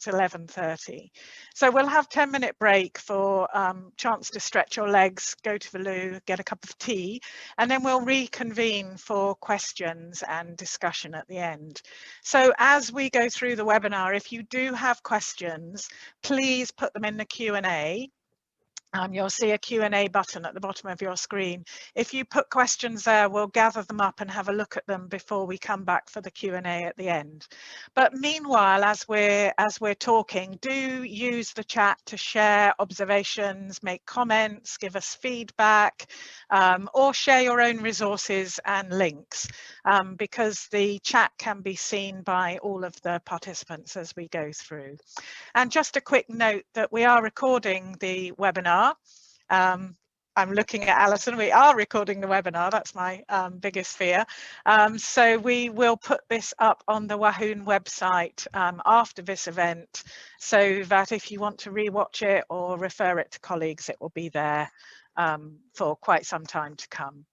it's 11:30. So we'll have 10-minute break for chance to stretch your legs, go to the loo, get a cup of tea, and then we'll reconvene for questions and discussion at the end. So as we go through the webinar, if you do have questions, please put them in the Q&A. You'll see a Q&A button at the bottom of your screen. If you put questions there, we'll gather them up and have a look at them before we come back for the Q&A at the end. But meanwhile, as we're talking, do use the chat to share observations, make comments, give us feedback, or share your own resources and links, because the chat can be seen by all of the participants as we go through. And just a quick note that we are recording the webinar. I'm looking at Alison, we are recording the webinar, that's my biggest fear. So we will put this up on the Wahoon website after this event, so that if you want to rewatch it or refer it to colleagues, it will be there for quite some time to come.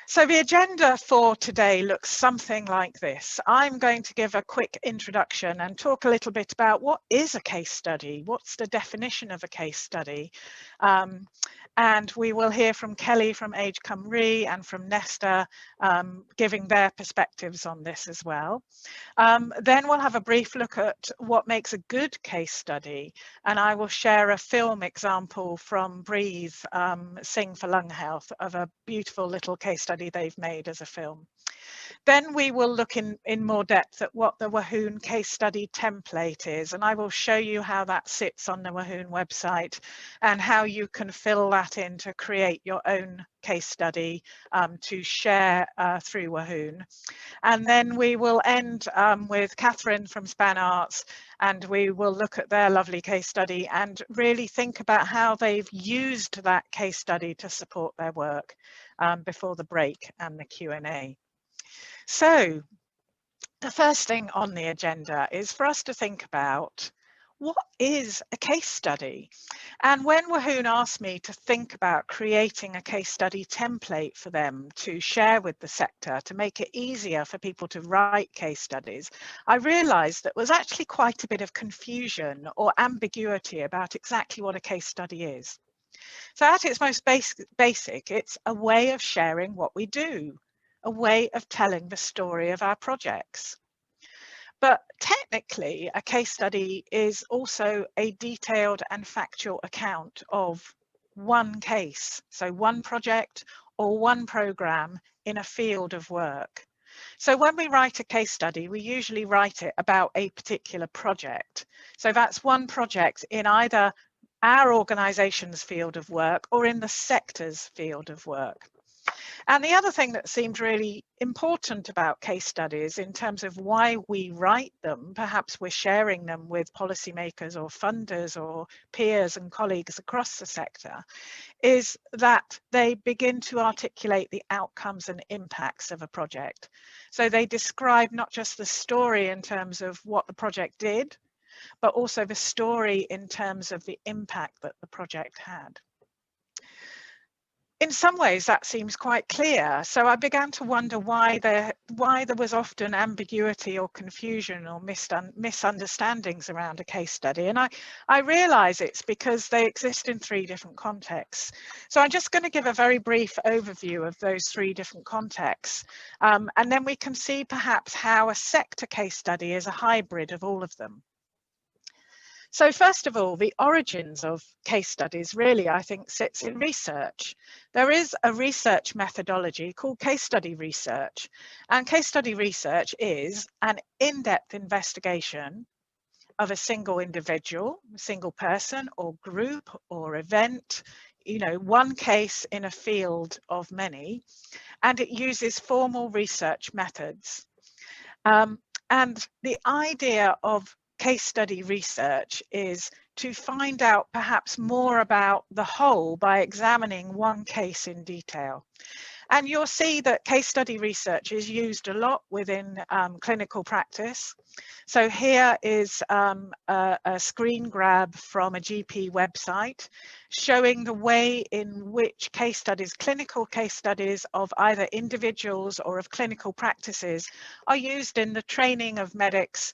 So the agenda for today looks something like this. I'm going to give a quick introduction and talk a little bit about what is a case study, what's the definition of a case study. And we will hear from Kelly from Age Cymru and from Nesta giving their perspectives on this as well. Then we'll have a brief look at what makes a good case study, and I will share a film example from Breathe, Sing for Lung Health, of a beautiful little case study they've made as a film. Then we will look in more depth at what the Wahoon case study template is, and I will show you how that sits on the Wahoon website and how you can fill that in to create your own case study to share through Wahoon. And then we will end with Catherine from Span Arts, and we will look at their lovely case study and really think about how they've used that case study to support their work before the break and the Q&A. So the first thing on the agenda is for us to think about what is a case study. And when Wahoon asked me to think about creating a case study template for them to share with the sector to make it easier for people to write case studies, I realized that there was actually quite a bit of confusion or ambiguity about exactly what a case study is. So at its most basic, it's a way of sharing what we do, a way of telling the story of our projects. But technically, a case study is also a detailed and factual account of one case, so one project or one program in a field of work. So when we write a case study, we usually write it about a particular project. So that's one project in either our organisation's field of work or in the sector's field of work. And the other thing that seemed really important about case studies in terms of why we write them, perhaps we're sharing them with policymakers or funders or peers and colleagues across the sector, is that they begin to articulate the outcomes and impacts of a project. So they describe not just the story in terms of what the project did, but also the story in terms of the impact that the project had. In some ways that seems quite clear, so I began to wonder why there was often ambiguity or confusion or misunderstandings around a case study, and I realise it's because they exist in three different contexts. So I'm just going to give a very brief overview of those three different contexts, and then we can see perhaps how a sector case study is a hybrid of all of them. So first of all, the origins of case studies really, I think, sits in research. There is a research methodology called case study research, and case study research is an in-depth investigation of a single individual, a single person or group or event, one case in a field of many, and it uses formal research methods. And the idea of case study research is to find out perhaps more about the whole by examining one case in detail. And you'll see that case study research is used a lot within clinical practice. So here is a screen grab from a GP website showing the way in which case studies, clinical case studies of either individuals or of clinical practices are used in the training of medics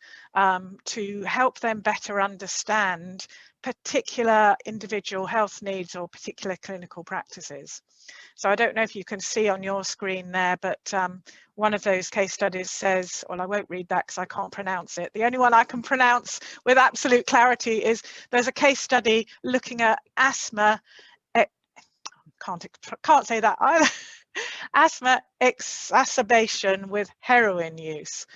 to help them better understand particular individual health needs or particular clinical practices. So I don't know if you can see on your screen there, but one of those case studies says, well, I won't read that because I can't pronounce it. The only one I can pronounce with absolute clarity is there's a case study looking at asthma, can't say that either, asthma exacerbation with heroin use.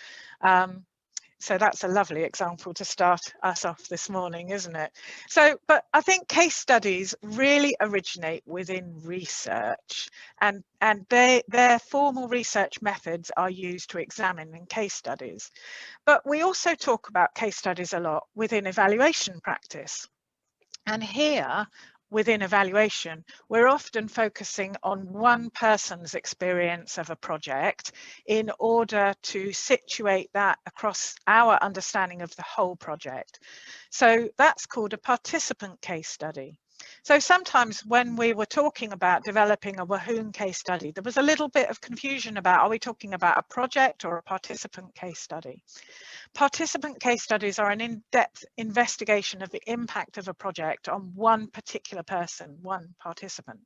So that's a lovely example to start us off this morning, isn't it? So, but I think case studies really originate within research, and their formal research methods are used to examine in case studies. But we also talk about case studies a lot within evaluation practice. And here, within evaluation, we're often focusing on one person's experience of a project in order to situate that across our understanding of the whole project. So that's called a participant case study. So sometimes when we were talking about developing a Wahoon case study, there was a little bit of confusion about, are we talking about a project or a participant case study? Participant case studies are an in-depth investigation of the impact of a project on one particular person, one participant.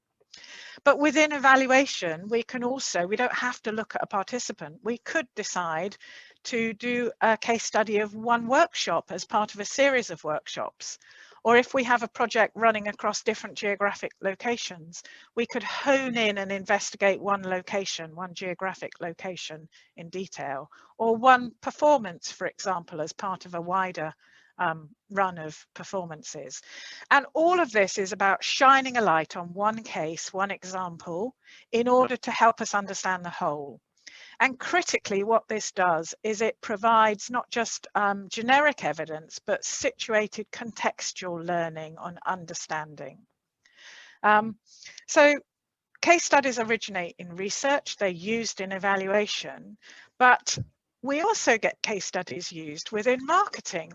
But within evaluation, we don't have to look at a participant. We could decide to do a case study of one workshop as part of a series of workshops. Or if we have a project running across different geographic locations, we could hone in and investigate one location, one geographic location in detail, or one performance, for example, as part of a wider run of performances. And all of this is about shining a light on one case, one example, in order to help us understand the whole. And critically, what this does is it provides not just generic evidence, but situated contextual learning on understanding. So case studies originate in research, they're used in evaluation, but we also get case studies used within marketing.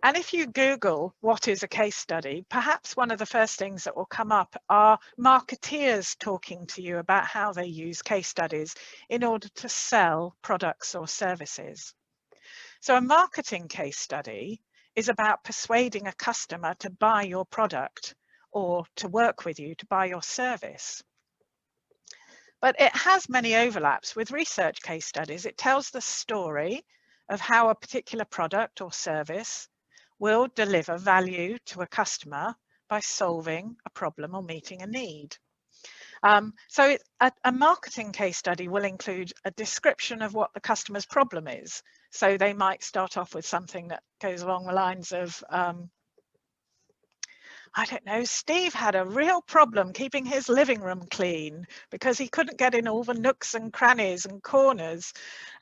And if you Google what is a case study, perhaps one of the first things that will come up are marketeers talking to you about how they use case studies in order to sell products or services. So a marketing case study is about persuading a customer to buy your product or to work with you to buy your service. But it has many overlaps with research case studies. It tells the story of how a particular product or service will deliver value to a customer by solving a problem or meeting a need. So a marketing case study will include a description of what the customer's problem is. So they might start off with something that goes along the lines of, I don't know, Steve had a real problem keeping his living room clean because he couldn't get in all the nooks and crannies and corners.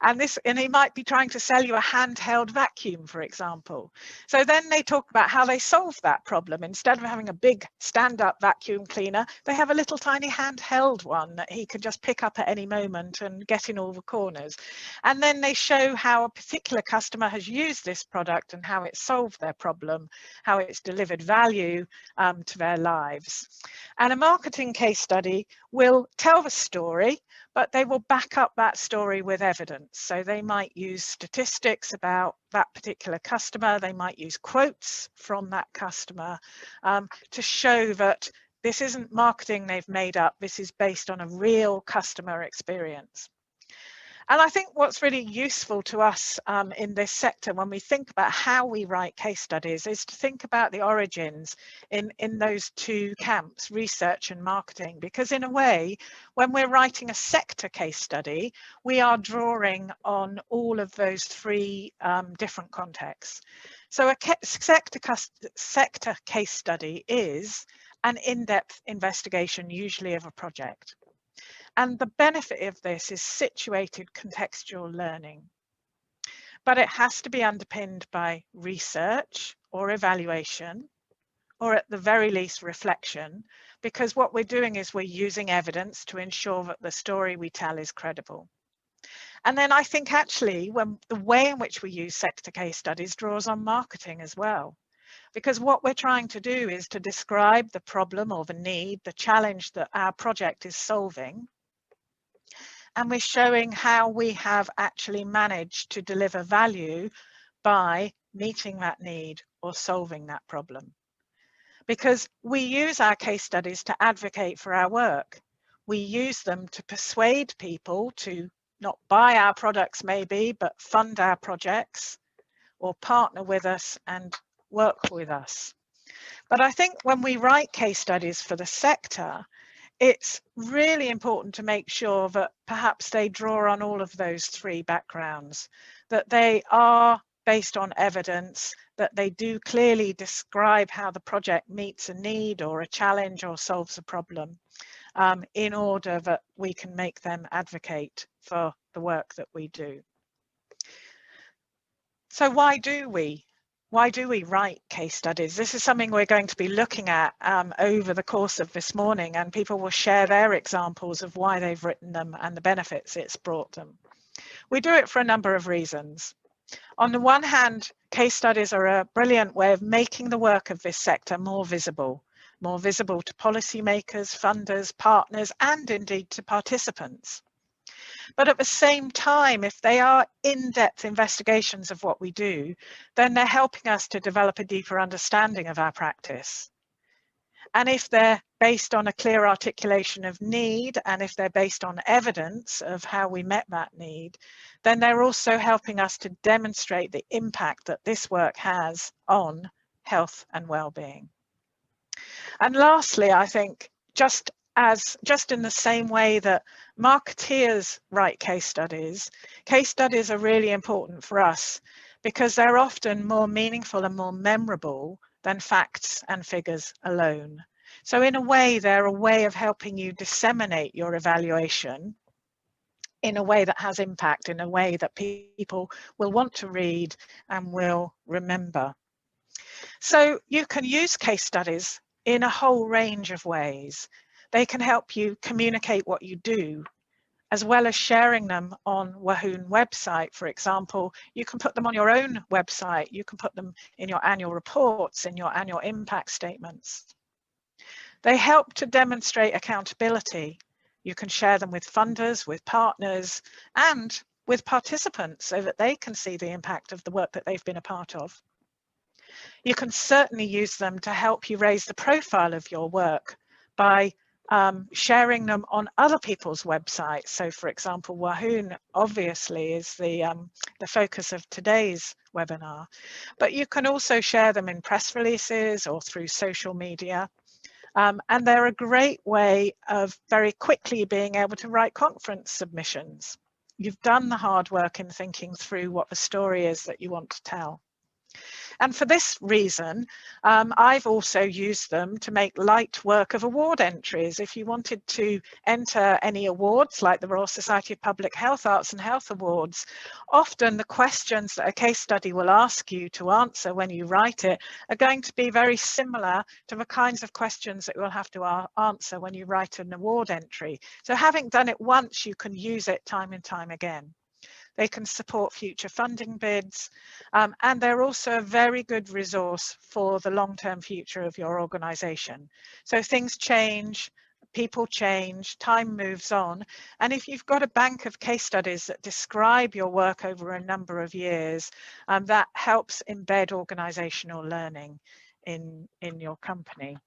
And he might be trying to sell you a handheld vacuum, for example. So then they talk about how they solve that problem. Instead of having a big stand-up vacuum cleaner, they have a little tiny handheld one that he can just pick up at any moment and get in all the corners. And then they show how a particular customer has used this product and how it solved their problem, how it's delivered value to their lives. And a marketing case study will tell the story, but they will back up that story with evidence. So they might use statistics about that particular customer. They might use quotes from that customer to show that this isn't marketing they've made up. This is based on a real customer experience. And I think what's really useful to us in this sector when we think about how we write case studies is to think about the origins in those two camps, research and marketing, because in a way, when we're writing a sector case study, we are drawing on all of those three different contexts. So a sector case study is an in-depth investigation, usually of a project. And the benefit of this is situated contextual learning. But it has to be underpinned by research or evaluation or at the very least reflection, because what we're doing is we're using evidence to ensure that the story we tell is credible. And then I think actually the way in which we use sector case studies draws on marketing as well, because what we're trying to do is to describe the problem or the need, the challenge that our project is solving, and we're showing how we have actually managed to deliver value by meeting that need or solving that problem. Because we use our case studies to advocate for our work. We use them to persuade people to not buy our products maybe, but fund our projects or partner with us and work with us. But I think when we write case studies for the sector, it's really important to make sure that perhaps they draw on all of those three backgrounds, that they are based on evidence, that they do clearly describe how the project meets a need or a challenge or solves a problem, in order that we can make them advocate for the work that we do. So why do we write case studies? This is something we're going to be looking at over the course of this morning, and people will share their examples of why they've written them and the benefits it's brought them. We do it for a number of reasons. On the one hand, case studies are a brilliant way of making the work of this sector more visible to policymakers, funders, partners, and indeed to participants. But at the same time, if they are in-depth investigations of what we do, then they're helping us to develop a deeper understanding of our practice. And if they're based on a clear articulation of need, and if they're based on evidence of how we met that need, then they're also helping us to demonstrate the impact that this work has on health and well-being. And lastly, I think just in the same way that marketeers write case studies are really important for us because they're often more meaningful and more memorable than facts and figures alone. So in a way, they're a way of helping you disseminate your evaluation in a way that has impact, in a way that people will want to read and will remember. So you can use case studies in a whole range of ways. They can help you communicate what you do, as well as sharing them on Wahoon website. For example, you can put them on your own website. You can put them in your annual reports, in your annual impact statements. They help to demonstrate accountability. You can share them with funders, with partners, and with participants so that they can see the impact of the work that they've been a part of. You can certainly use them to help you raise the profile of your work by sharing them on other people's websites. So for example, Wahoon obviously is the focus of today's webinar, but you can also share them in press releases or through social media. And they're a great way of very quickly being able to write conference submissions. You've done the hard work in thinking through what the story is that you want to tell. And for this reason, I've also used them to make light work of award entries. If you wanted to enter any awards like the Royal Society of Public Health Arts and Health Awards, often the questions that a case study will ask you to answer when you write it are going to be very similar to the kinds of questions that you'll have to answer when you write an award entry. So having done it once, you can use it time and time again. They can support future funding bids, and they're also a very good resource for the long-term future of your organisation. So things change, people change, time moves on, and if you've got a bank of case studies that describe your work over a number of years, that helps embed organisational learning in your company.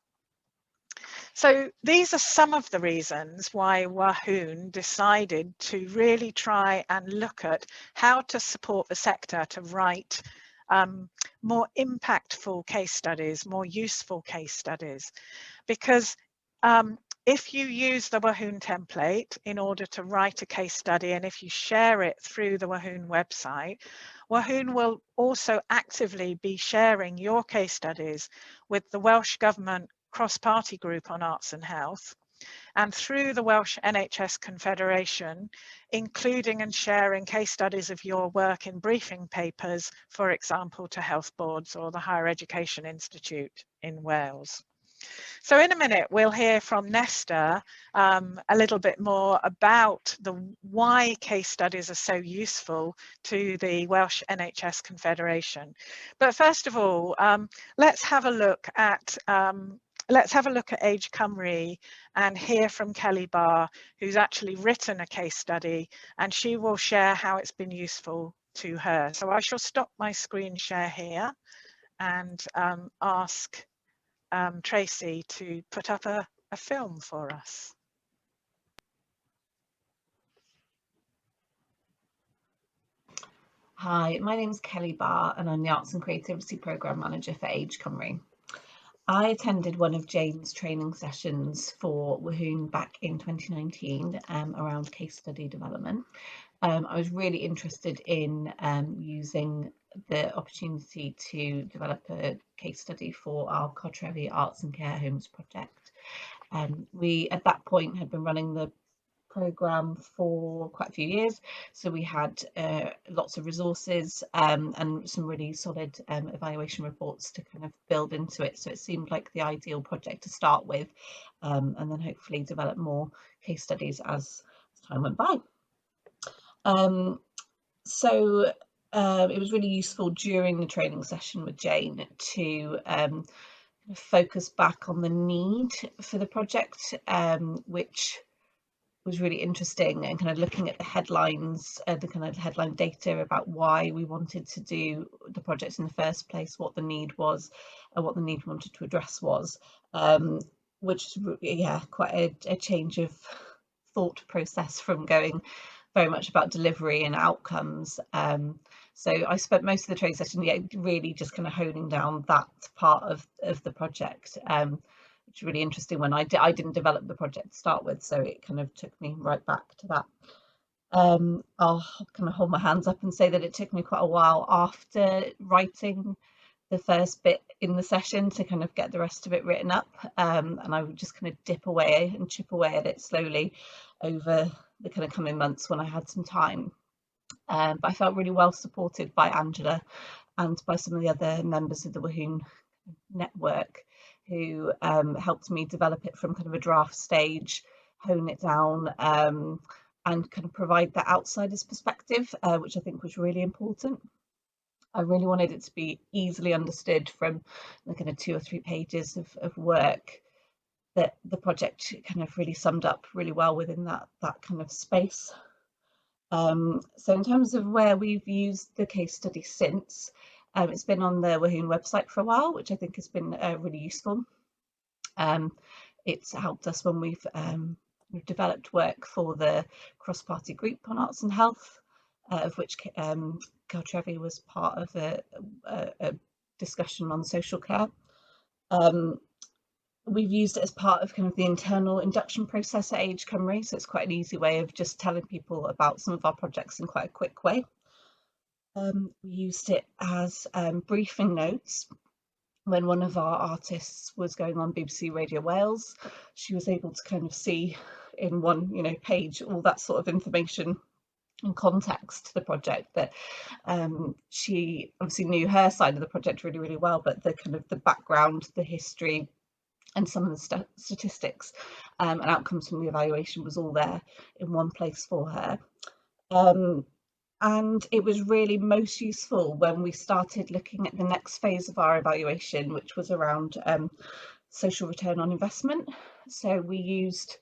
So these are some of the reasons why Wahoon decided to really try and look at how to support the sector to write more impactful case studies, more useful case studies. Because if you use the Wahoon template in order to write a case study, and if you share it through the Wahoon website, Wahoon will also actively be sharing your case studies with the Welsh Government cross-party group on arts and health, and through the Welsh NHS Confederation, including and sharing case studies of your work in briefing papers, for example, to health boards or the Higher Education Institute in Wales. So in a minute, we'll hear from Nesta a little bit more about why case studies are so useful to the Welsh NHS Confederation. But first of all, let's have a look at Age Cymru and hear from Kelly Barr, who's actually written a case study, and she will share how it's been useful to her. So I shall stop my screen share here and ask Tracy to put up a film for us. Hi, my name's Kelly Barr and I'm the Arts and Creativity Programme Manager for Age Cymru. I attended one of Jane's training sessions for Wahoon back in 2019 around case study development. I was really interested in using the opportunity to develop a case study for our Cartrefi Arts and Care Homes project. We at that point had been running the programme for quite a few years, so we had lots of resources and some really solid evaluation reports to kind of build into it, so it seemed like the ideal project to start with, and then hopefully develop more case studies as time went by. So it was really useful during the training session with Jane to focus back on the need for the project, which was really interesting, and kind of looking at the headlines, the kind of headline data about why we wanted to do the project in the first place, what the need was, and what the need we wanted to address was, which is, yeah, quite a change of thought process from going very much about delivery and outcomes. So I spent most of the training session really just kind of honing down that part of the project, which is really interesting. When I didn't develop the project to start with, so it kind of took me right back to that. I'll kind of hold my hands up and say that it took me quite a while after writing the first bit in the session to kind of get the rest of it written up, and I would just kind of dip away and chip away at it slowly over the kind of coming months when I had some time. But I felt really well supported by Angela and by some of the other members of the Wahoon network, who helped me develop it from kind of a draft stage, hone it down, and kind of provide that outsider's perspective, which I think was really important. I really wanted it to be easily understood from the kind of 2 or 3 pages of work, that the project kind of really summed up really well within that kind of space. So in terms of where we've used the case study since, it's been on the Wahoon website for a while, which I think has been really useful. It's helped us when we've developed work for the cross-party group on arts and health, of which Cartrefi was part of a discussion on social care. We've used it as part of kind of the internal induction process at Age Cymru, so it's quite an easy way of just telling people about some of our projects in quite a quick way. We used it as briefing notes. When one of our artists was going on BBC Radio Wales, she was able to kind of see in one, page all that sort of information and context to the project, that she obviously knew her side of the project really, really well, but the kind of the background, the history, and some of the statistics and outcomes from the evaluation was all there in one place for her. And it was really most useful when we started looking at the next phase of our evaluation, which was around social return on investment. So we used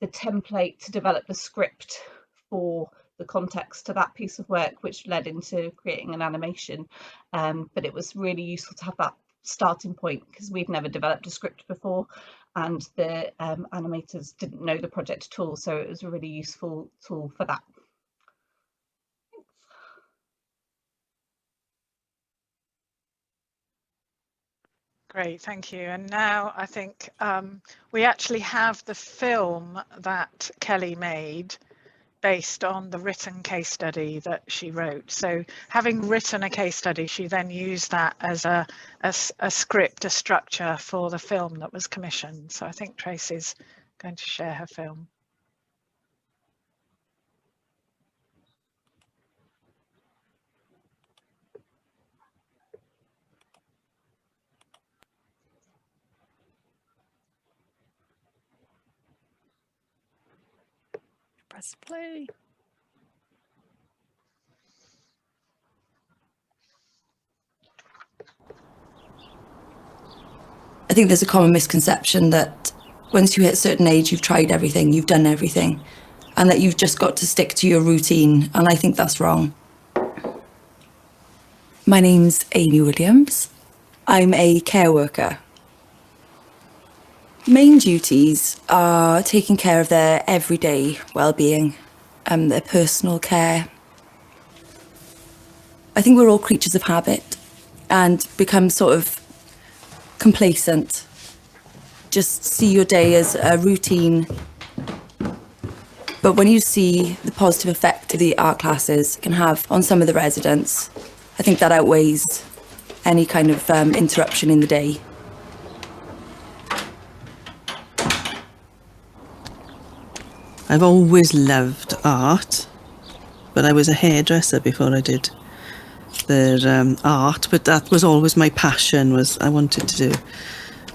the template to develop the script for the context to that piece of work, which led into creating an animation. But it was really useful to have that starting point, because we'd never developed a script before, and the animators didn't know the project at all, so it was a really useful tool for that. Great, thank you. And now I think we actually have the film that Kelly made based on the written case study that she wrote. So having written a case study, she then used that as a script, a structure for the film that was commissioned. So I think Tracy's going to share her film. Press play. I think there's a common misconception that once you hit a certain age, you've tried everything, you've done everything, and that you've just got to stick to your routine, and I think that's wrong. My name's Amy Williams. I'm a care worker. Main duties are taking care of their everyday well-being, their personal care. I think we're all creatures of habit and become sort of complacent. Just see your day as a routine. But when you see the positive effect the art classes can have on some of the residents, I think that outweighs any kind of interruption in the day. I've always loved art, but I was a hairdresser before I did the art, but that was always my passion, was I wanted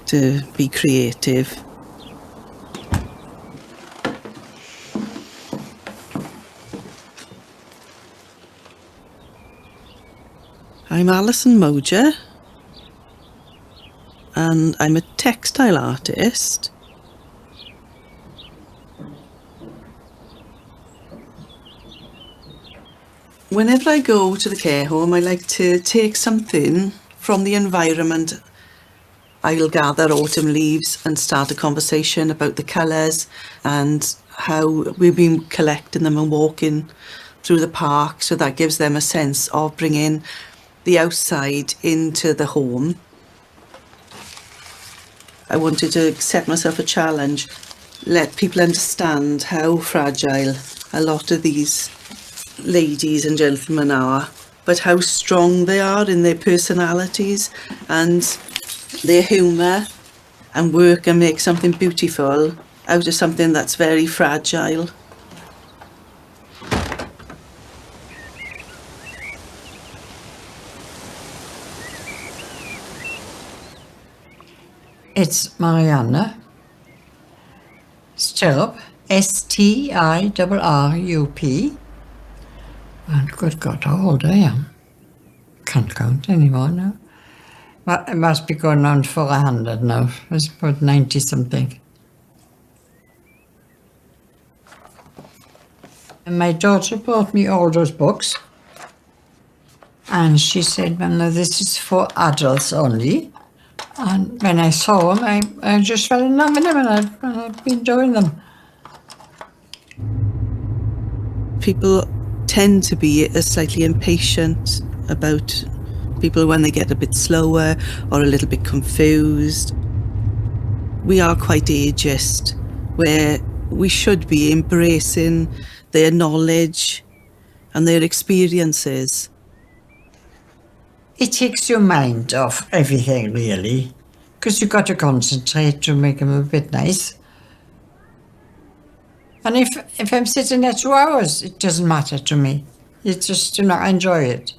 to be creative. I'm Alison Moger, and I'm a textile artist. Whenever I go to the care home, I like to take something from the environment. I'll gather autumn leaves and start a conversation about the colours and how we've been collecting them and walking through the park, so that gives them a sense of bringing the outside into the home. I wanted to set myself a challenge, let people understand how fragile a lot of these ladies and gentlemen are, but how strong they are in their personalities and their humour, and work and make something beautiful out of something that's very fragile. It's Marianne Stirrup, S-T-I-R-R-U-P. And good God, how old I am. Can't count anymore now. Well, it must be going on for 100 now. It's about 90 something. And my daughter bought me all those books. And she said, well, no, this is for adults only. And when I saw them, I just fell in love with them, and I've been doing them. People tend to be slightly impatient about people when they get a bit slower or a little bit confused. We are quite ageist, where we should be embracing their knowledge and their experiences. It takes your mind off everything, really, because you've got to concentrate to make them a bit nice. And if I'm sitting there 2 hours, it doesn't matter to me. It's just, I enjoy it.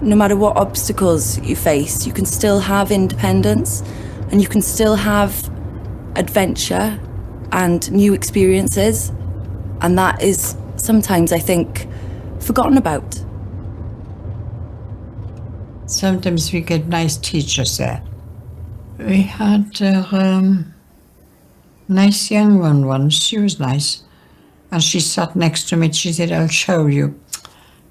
No matter what obstacles you face, you can still have independence, and you can still have adventure and new experiences. And that is sometimes, I think, forgotten about. Sometimes we get nice teachers there. We had a nice young one once. She was nice. And she sat next to me and she said, I'll show you.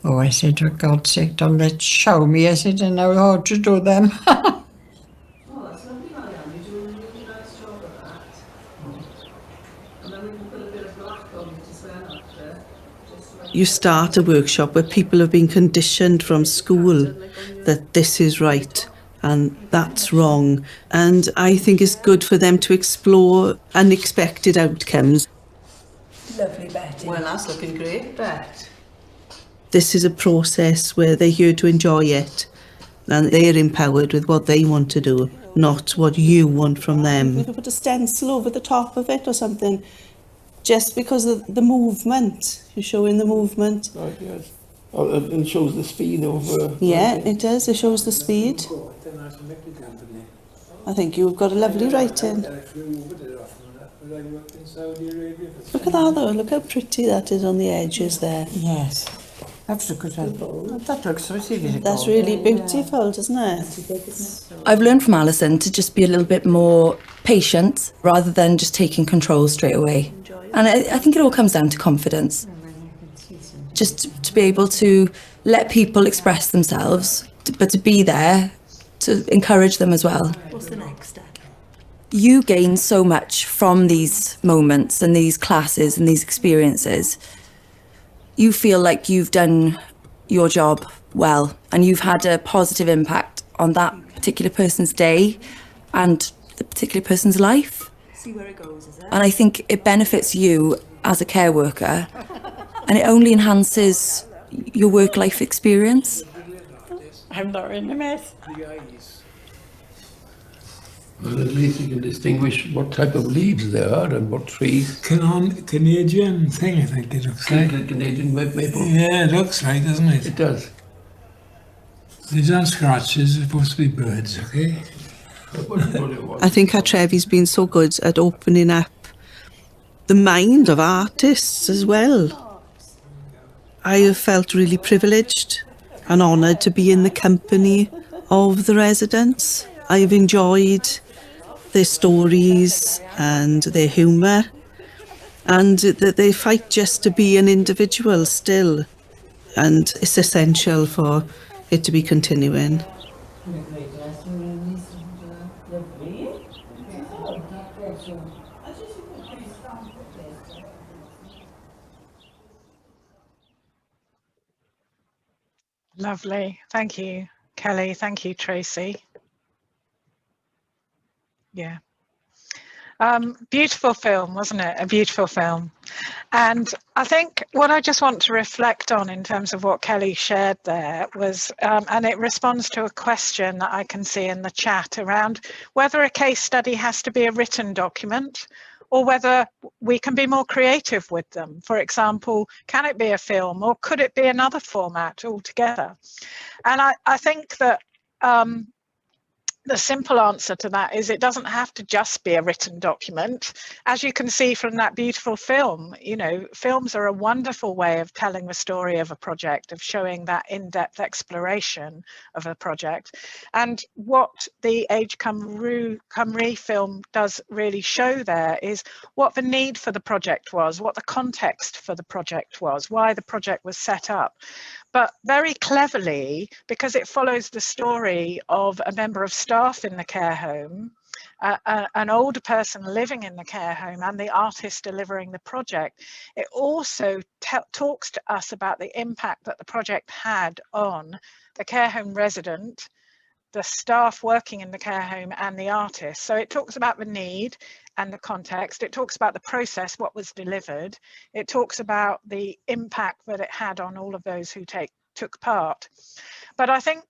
Oh, I said, for God's sake, don't let show me. I said, I know how to do them. Oh, that's lovely, Marianne. You're doing a really nice job of that. And then we can put a bit of black on it as well after. You start a workshop where people have been conditioned from school that this is right and that's wrong. And I think it's good for them to explore unexpected outcomes. Lovely, Betty. Well, that's looking great, Bet. This is a process where they're here to enjoy it. and they're empowered with what they want to do, not what you want from them. We could put a stencil over the top of it or something, just because of the movement. You're showing the movement. Right, yes. Oh, and shows the speed of... Yeah, it does. It shows the speed. I think you've got a lovely writing. Look at that though, look how pretty that is on the edges there. Yes. That's a good one. That looks really good. That's really beautiful, doesn't it? I've learned from Alison to just be a little bit more patient rather than just taking control straight away. And I think it all comes down to confidence. Just to be able to let people express themselves, but to be there to encourage them as well. What's the next step? You gain so much from these moments and these classes and these experiences. You feel like you've done your job well and you've had a positive impact on that particular person's day and the particular person's life. See where it goes, is it? And I think it benefits you as a care worker and it only enhances your work-life experience. I'm not in a mess. Well, at least you can distinguish what type of leaves there are and what trees. Canadian thing, I think it looks like. Canadian maple. Yeah, it looks like, doesn't it? It does. These aren't scratches, they're supposed to be birds, okay? I think our Trevi's been so good at opening up the mind of artists as well. I have felt really privileged and honoured to be in the company of the residents. I have enjoyed their stories and their humour, and that they fight just to be an individual still, and it's essential for it to be continuing. Lovely. Thank you, Kelly. Thank you, Tracy. Yeah. Beautiful film, wasn't it? A beautiful film. And I think what I just want to reflect on in terms of what Kelly shared there was, and it responds to a question that I can see in the chat around whether a case study has to be a written document or whether we can be more creative with them. For example, can it be a film or could it be another format altogether? And I think that the simple answer to that is it doesn't have to just be a written document. As you can see from that beautiful film, you know, films are a wonderful way of telling the story of a project, of showing that in-depth exploration of a project. And what the Age Cymru film does really show there is what the need for the project was, what the context for the project was, why the project was set up. But very cleverly, because it follows the story of a member of staff in the care home, an older person living in the care home and the artist delivering the project, it also talks to us about the impact that the project had on the care home resident, the staff working in the care home and the artist. So it talks about the need and the context. It talks about the process, what was delivered. It talks about the impact that it had on all of those who took part. But I think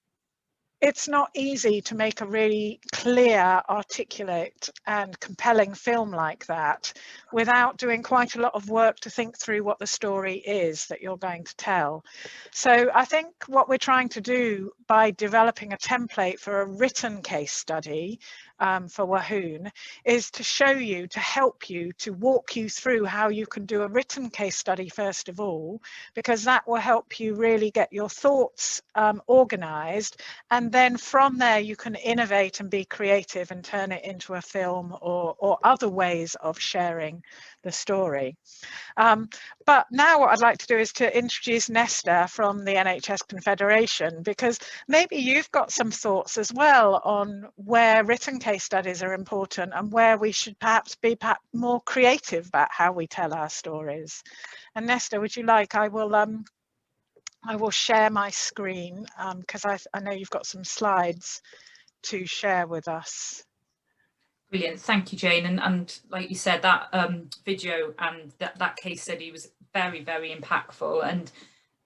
it's not easy to make a really clear, articulate and compelling film like that without doing quite a lot of work to think through what the story is that you're going to tell. So I think what we're trying to do by developing a template for a written case study for Wahoon is to show you, to help you, to walk you through how you can do a written case study first of all, because that will help you really get your thoughts organized, and then from there you can innovate and be creative and turn it into a film or other ways of sharing the story. But now what I'd like to do is to introduce Nesta from the NHS Confederation, because maybe you've got some thoughts as well on where written case studies are important and where we should perhaps be more creative about how we tell our stories. And Nesta, would you like, I will share my screen because I know you've got some slides to share with us. Brilliant, thank you, Jane. And like you said, that video and that case study was very, very impactful. And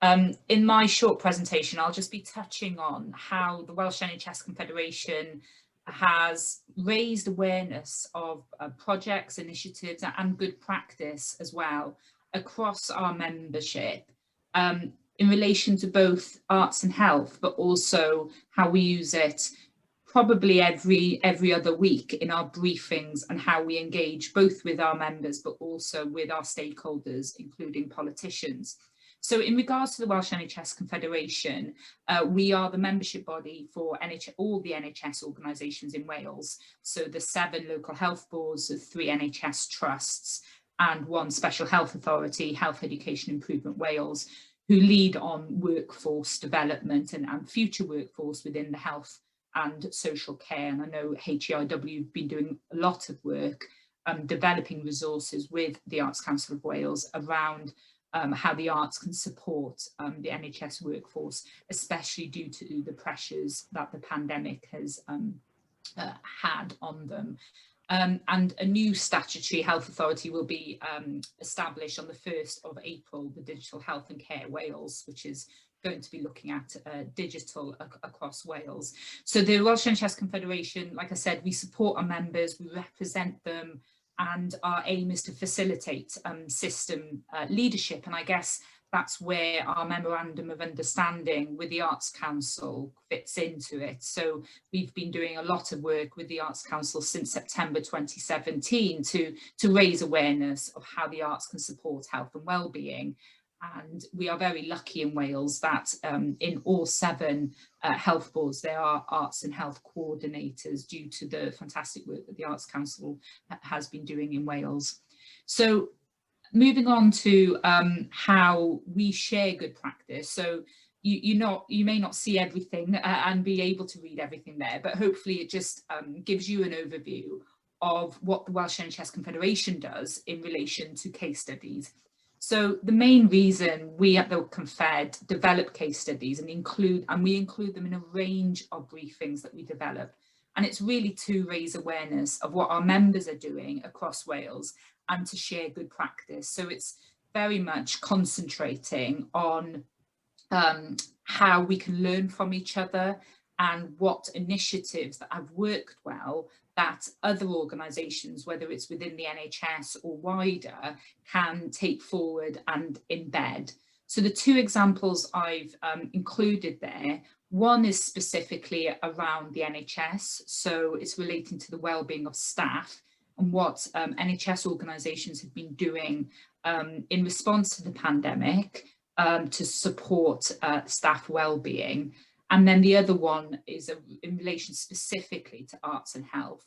In my short presentation, I'll just be touching on how the Welsh NHS Confederation has raised awareness of projects, initiatives and good practice as well across our membership in relation to both arts and health, but also how we use it probably every other week in our briefings, and how we engage both with our members but also with our stakeholders, including politicians. So in regards to the Welsh NHS Confederation, we are the membership body for all the NHS organisations in Wales. So the 7 local health boards, the 3 NHS trusts and 1 special health authority, Health Education Improvement Wales, who lead on workforce development and future workforce within the health and social care. And I know HEIW have been doing a lot of work developing resources with the Arts Council of Wales around how the arts can support the NHS workforce, especially due to the pressures that the pandemic has had on them. And a new statutory health authority will be established on the 1st of April, the Digital Health and Care Wales, which is going to be looking at digital across Wales. So the Welsh NHS Confederation, like I said, we support our members, we represent them, and our aim is to facilitate system leadership. And I guess that's where our memorandum of understanding with the Arts Council fits into it. So we've been doing a lot of work with the Arts Council since September 2017 to raise awareness of how the arts can support health and well-being. And we are very lucky in Wales that in all 7 health boards, there are arts and health coordinators due to the fantastic work that the Arts Council has been doing in Wales. So moving on to how we share good practice. So you may not see everything and be able to read everything there, but hopefully it just gives you an overview of what the Welsh NHS Confederation does in relation to case studies. So the main reason we at the Confed develop case studies and we include them in a range of briefings that we develop. And it's really to raise awareness of what our members are doing across Wales and to share good practice. So it's very much concentrating on how we can learn from each other and what initiatives that have worked well that other organisations, whether it's within the NHS or wider, can take forward and embed. So the 2 examples I've included there, one is specifically around the NHS, so it's relating to the wellbeing of staff and what NHS organisations have been doing in response to the pandemic to support staff wellbeing. And then the other one is in relation specifically to arts and health.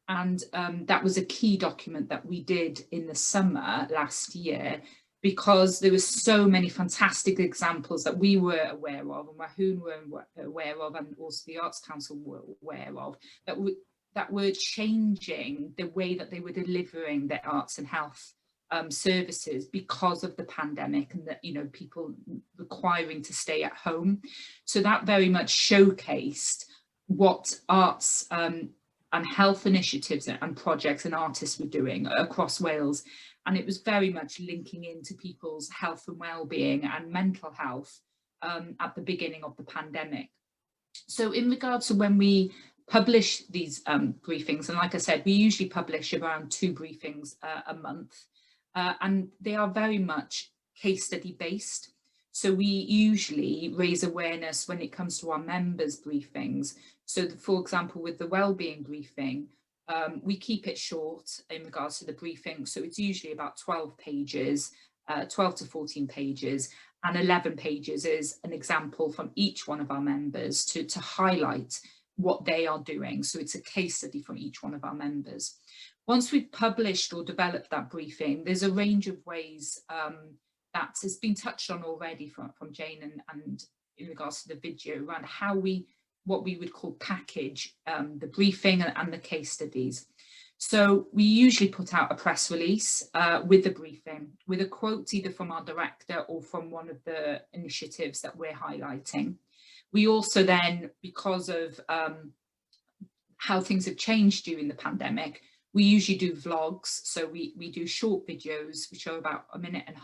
And that was a key document that we did in the summer last year, because there were so many fantastic examples that we were aware of, and Wahoon were aware of, and also the Arts Council were aware of, that were changing the way that they were delivering their arts and health services because of the pandemic and that, you know, people requiring to stay at home. So that very much showcased what arts and health initiatives and projects and artists were doing across Wales. And it was very much linking into people's health and well-being and mental health at the beginning of the pandemic. So in regards to when we publish these briefings, and like I said, we usually publish around 2 briefings a month. And they are very much case study based. So we usually raise awareness when it comes to our members' briefings. So for example, with the wellbeing briefing, we keep it short in regards to the briefing. So it's usually about 12 pages, 12 to 14 pages, and 11 pages is an example from each one of our members to highlight what they are doing. So it's a case study from each one of our members. Once we've published or developed that briefing, there's a range of ways that has been touched on already from Jane and in regards to the video around how what we would call package the briefing and the case studies. So we usually put out a press release with the briefing, with a quote either from our director or from one of the initiatives that we're highlighting. We also then, because of how things have changed during the pandemic, we usually do vlogs. So we do short videos, which are about 1.5 minutes,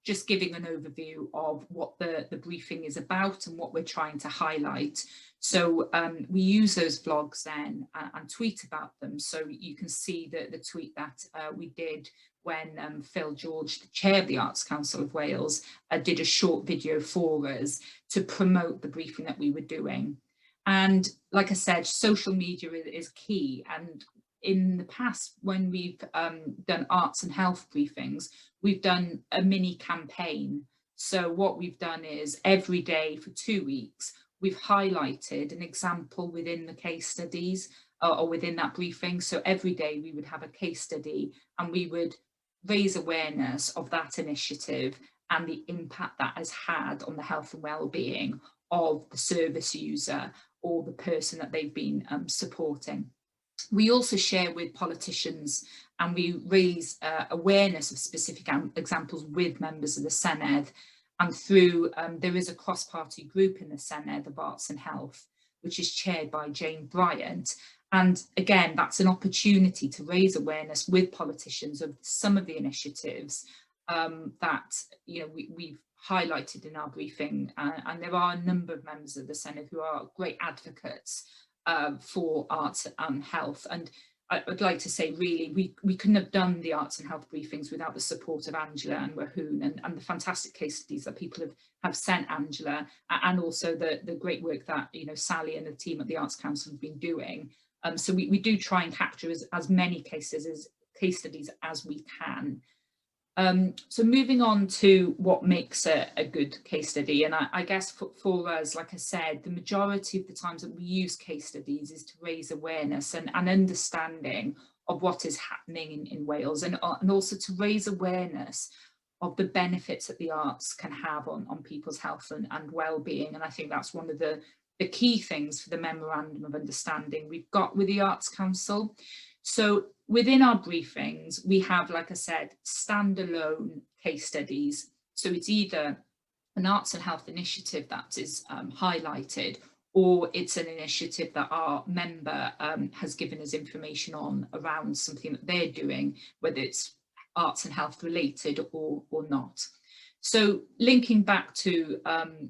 just giving an overview of what the briefing is about and what we're trying to highlight. So we use those vlogs then and tweet about them. So you can see the tweet that we did when Phil George, the chair of the Arts Council of Wales, did a short video for us to promote the briefing that we were doing. And like I said, social media is key. And in the past, when we've done arts and health briefings, we've done a mini campaign. So what we've done is every day for 2 weeks, we've highlighted an example within the case studies or within that briefing. So every day we would have a case study and we would raise awareness of that initiative and the impact that has had on the health and well-being of the service user or the person that they've been supporting. We also share with politicians and we raise awareness of specific examples with members of the Senedd, and through there is a cross-party group in the Senedd of Arts and Health, which is chaired by Jane Bryant. And again, that's an opportunity to raise awareness with politicians of some of the initiatives that we've highlighted in our briefing. And there are a number of members of the Senedd who are great advocates for arts and health. And I'd like to say, really, we couldn't have done the arts and health briefings without the support of Angela and Wahoon and the fantastic case studies that people have sent Angela, and also the great work that Sally and the team at the Arts Council have been doing. So we do try and capture as many case studies as we can. So moving on to what makes a good case study, and I guess for us, like I said, the majority of the times that we use case studies is to raise awareness and understanding of what is happening in Wales, and also to raise awareness of the benefits that the arts can have on people's health and well-being. And I think that's one of the key things for the memorandum of understanding we've got with the Arts Council. So within our briefings, we have, like I said, standalone case studies. So it's either an arts and health initiative that is highlighted, or it's an initiative that our member has given us information on around something that they're doing, whether it's arts and health related or not. So linking back to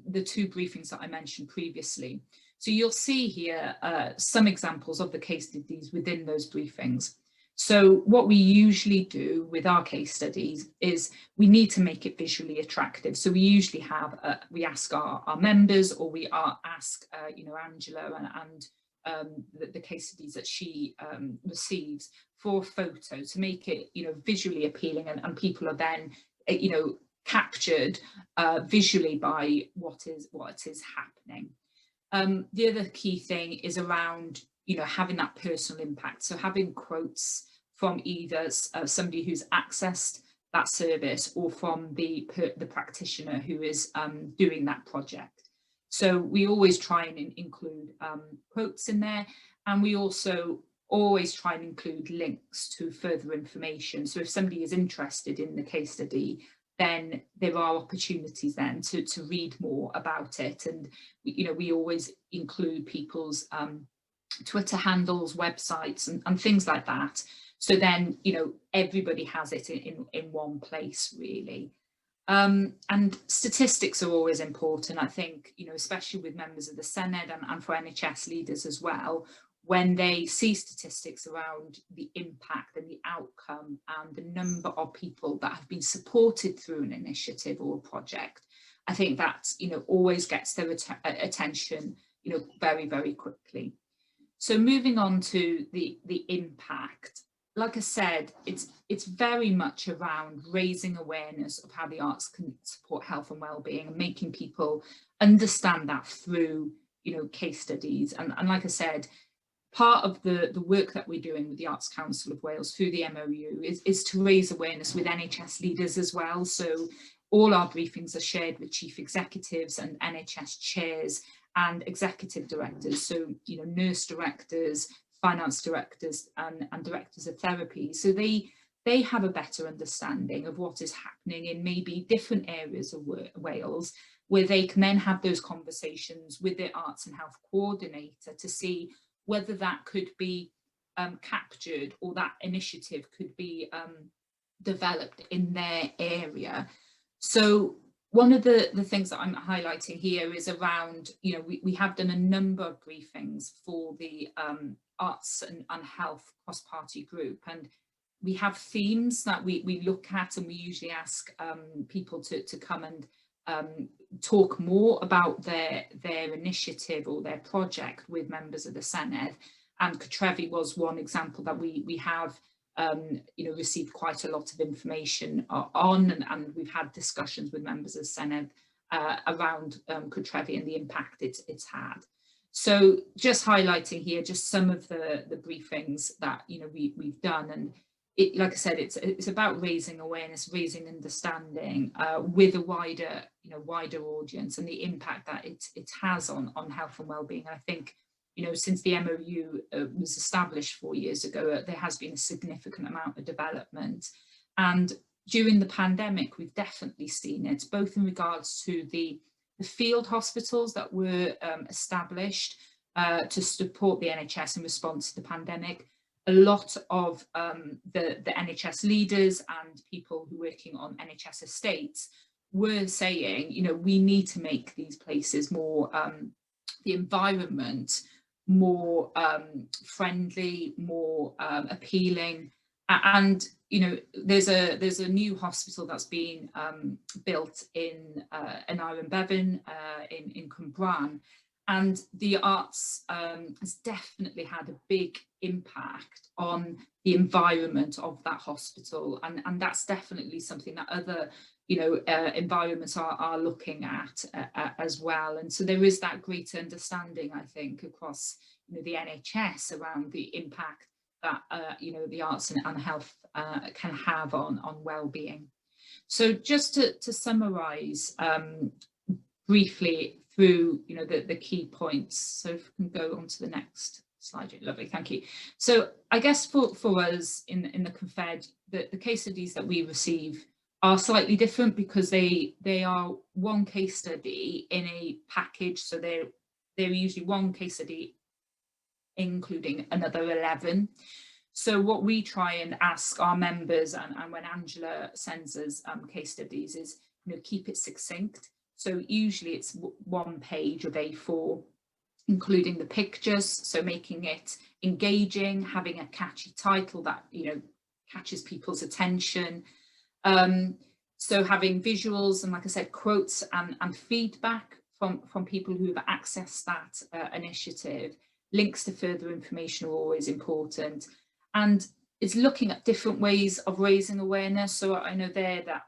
the 2 briefings that I mentioned previously, so you'll see here some examples of the case studies within those briefings. So what we usually do with our case studies is we need to make it visually attractive. So we usually have, we ask our members, or we ask, Angela and the case studies that she receives for a photo to make it, visually appealing, and people are then, captured visually by what is happening. The other key thing is around, having that personal impact. So having quotes from either somebody who's accessed that service or from the practitioner who is doing that project. So we always try and include quotes in there, and we also always try and include links to further information. So if somebody is interested in the case study, then there are opportunities then to read more about it. And, we always include people's Twitter handles, websites, and things like that. So then, everybody has it in one place, really. And statistics are always important, I think, especially with members of the Senedd and for NHS leaders as well. When they see statistics around the impact and the outcome and the number of people that have been supported through an initiative or a project, I think that, always gets their attention, very, very quickly. So moving on to the impact, like I said, it's very much around raising awareness of how the arts can support health and well-being, and making people understand that through, case studies. And like I said, part of the work that we're doing with the Arts Council of Wales through the MOU is to raise awareness with NHS leaders as well. So all our briefings are shared with chief executives and NHS chairs and executive directors. So, nurse directors, finance directors and directors of therapy. So they have a better understanding of what is happening in maybe different areas of Wales, where they can then have those conversations with the arts and health coordinator to see whether that could be captured, or that initiative could be developed in their area. So one of the things that I'm highlighting here is around, we have done a number of briefings for the arts and health cross-party group, and we have themes that we look at, and we usually ask people to come and talk more about their initiative or their project with members of the Senedd. And Cartrefi was one example that we have received quite a lot of information on, and we've had discussions with members of Senedd around Cartrefi and the impact it's had. So just highlighting here just some of the briefings that we've done, and like I said, it's about raising awareness, raising understanding with a wider audience, and the impact that it has on health and well-being. And I think since the MOU was established 4 years ago, there has been a significant amount of development. And during the pandemic, we've definitely seen it, both in regards to the field hospitals that were established to support the NHS in response to the pandemic. A lot of the NHS leaders and people who are working on NHS estates were saying, we need to make these places more, the environment more friendly, more appealing. And there's a new hospital that's been built in Iron Bevan in Cwmbran, and the arts has definitely had a big impact on the environment of that hospital, and that's definitely something that other environments are looking at as well. And so there is that greater understanding, I think, across the NHS around the impact that the arts and health can have on well-being. So just to summarise briefly through the key points. So if we can go on to the next slide. Lovely, thank you. So I guess for us in the Confed, the case studies that we receive are slightly different because they are one case study in a package. So they're usually one case study including another 11. So what we try and ask our members, and when Angela sends us case studies, is keep it succinct. So usually it's one page of A4, including the pictures, so making it engaging, having a catchy title that catches people's attention. So having visuals and, like I said, quotes and feedback from people who have accessed that initiative. Links to further information are always important, and it's looking at different ways of raising awareness. So I know there that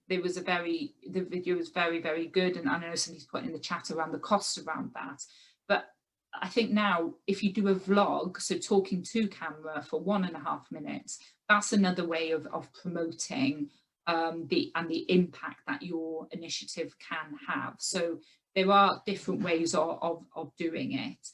there was the video was very, very good, and I know somebody's put in the chat around the cost around that. But I think now if you do a vlog, so talking to camera for 1.5 minutes, that's another way of promoting the impact that your initiative can have. So there are different ways of doing it.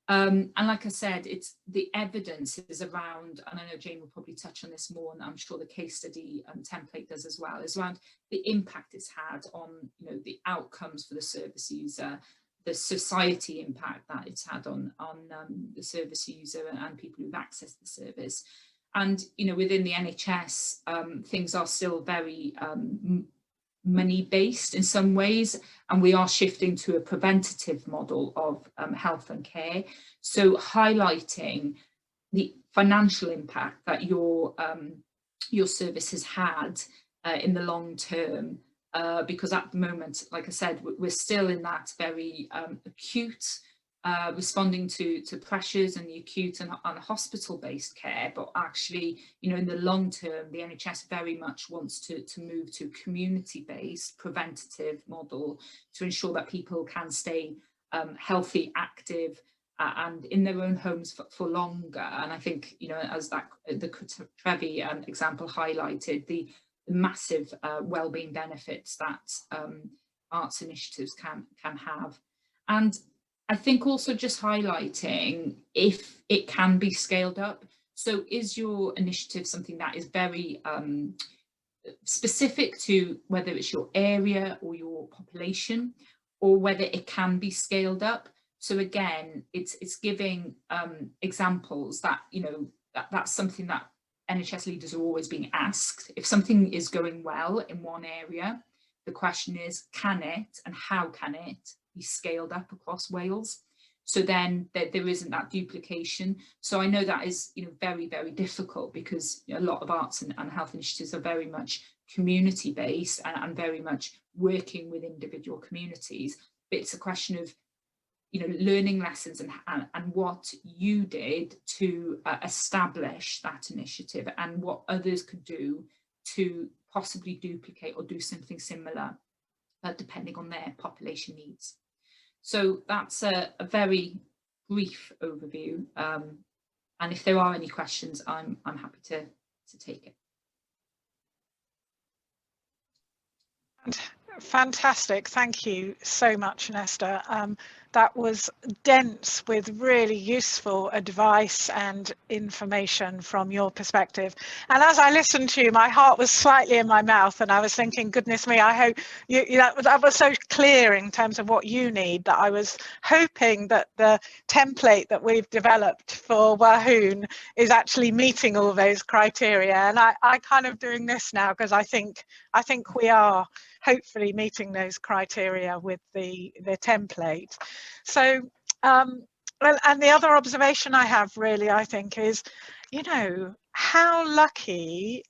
And like I said, it's the evidence is around, and I know Jane will probably touch on this more, and I'm sure the case study template does as well, is around the impact it's had on the outcomes for the service user, the society impact that it's had on the service user and people who've accessed the service. And within the NHS, things are still very money-based in some ways, and we are shifting to a preventative model of health and care. So highlighting the financial impact that your service has had in the long term, because at the moment, like I said, we're still in that very acute responding to pressures and the acute and hospital-based care, but actually, in the long term, the NHS very much wants to move to a community-based preventative model to ensure that people can stay healthy, active, and in their own homes for longer. And I think, as the Cartrefi example highlighted, the massive well-being benefits that arts initiatives can have. And I think also just highlighting if it can be scaled up. So is your initiative something that is very specific to whether it's your area or your population, or whether it can be scaled up? So again, it's giving examples that, that's something that NHS leaders are always being asked. If something is going well in one area, The question is, can it and how can it be scaled up across Wales? So then there isn't that duplication. So I know that is, you know, very, very difficult, because a lot of arts and health initiatives are very much community based and very much working with individual communities. But it's a question of, you know, learning lessons and what you did to establish that initiative, and what others could do to possibly duplicate or do something similar, depending on their population needs. So that's a very brief overview, and if there are any questions, I'm happy to take it. Fantastic. Thank you so much, Nesta. That was dense with really useful advice and information from your perspective. And as I listened to you, my heart was slightly in my mouth, and I was thinking, goodness me, I hope that was so clear in terms of what you need, that I was hoping that the template that we've developed for Wahoon is actually meeting all those criteria. And I kind of doing this now because I think we are hopefully meeting those criteria with the template. So and the other observation I have really, I think, is, you know, how lucky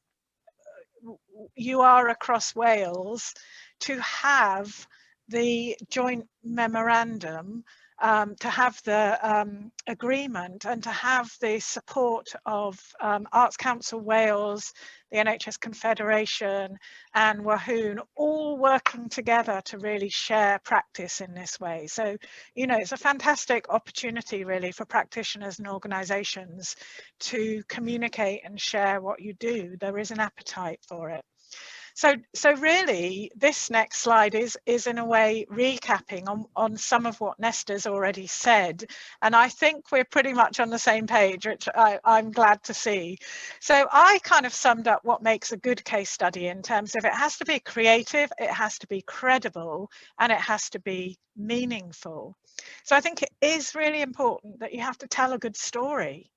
you are across Wales to have the joint memorandum, to have the agreement, and to have the support of Arts Council Wales, the NHS Confederation and Wahoon, all working together to really share practice in this way. So, you know, it's a fantastic opportunity really for practitioners and organisations to communicate and share what you do. There is an appetite for it. So really, this next slide is in a way recapping on some of what Nesta's already said. And I think we're pretty much on the same page, which I'm glad to see. So I kind of summed up what makes a good case study in terms of it has to be creative, it has to be credible, and it has to be meaningful. So I think it is really important that you have to tell a good story.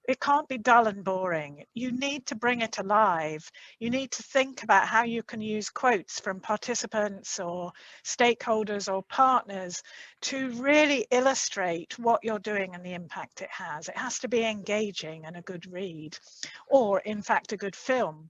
It can't be dull and boring. You need to bring it alive. You need to think about how you can use quotes from participants or stakeholders or partners to really illustrate what you're doing and the impact it has. It has to be engaging and a good read, or in fact a good film.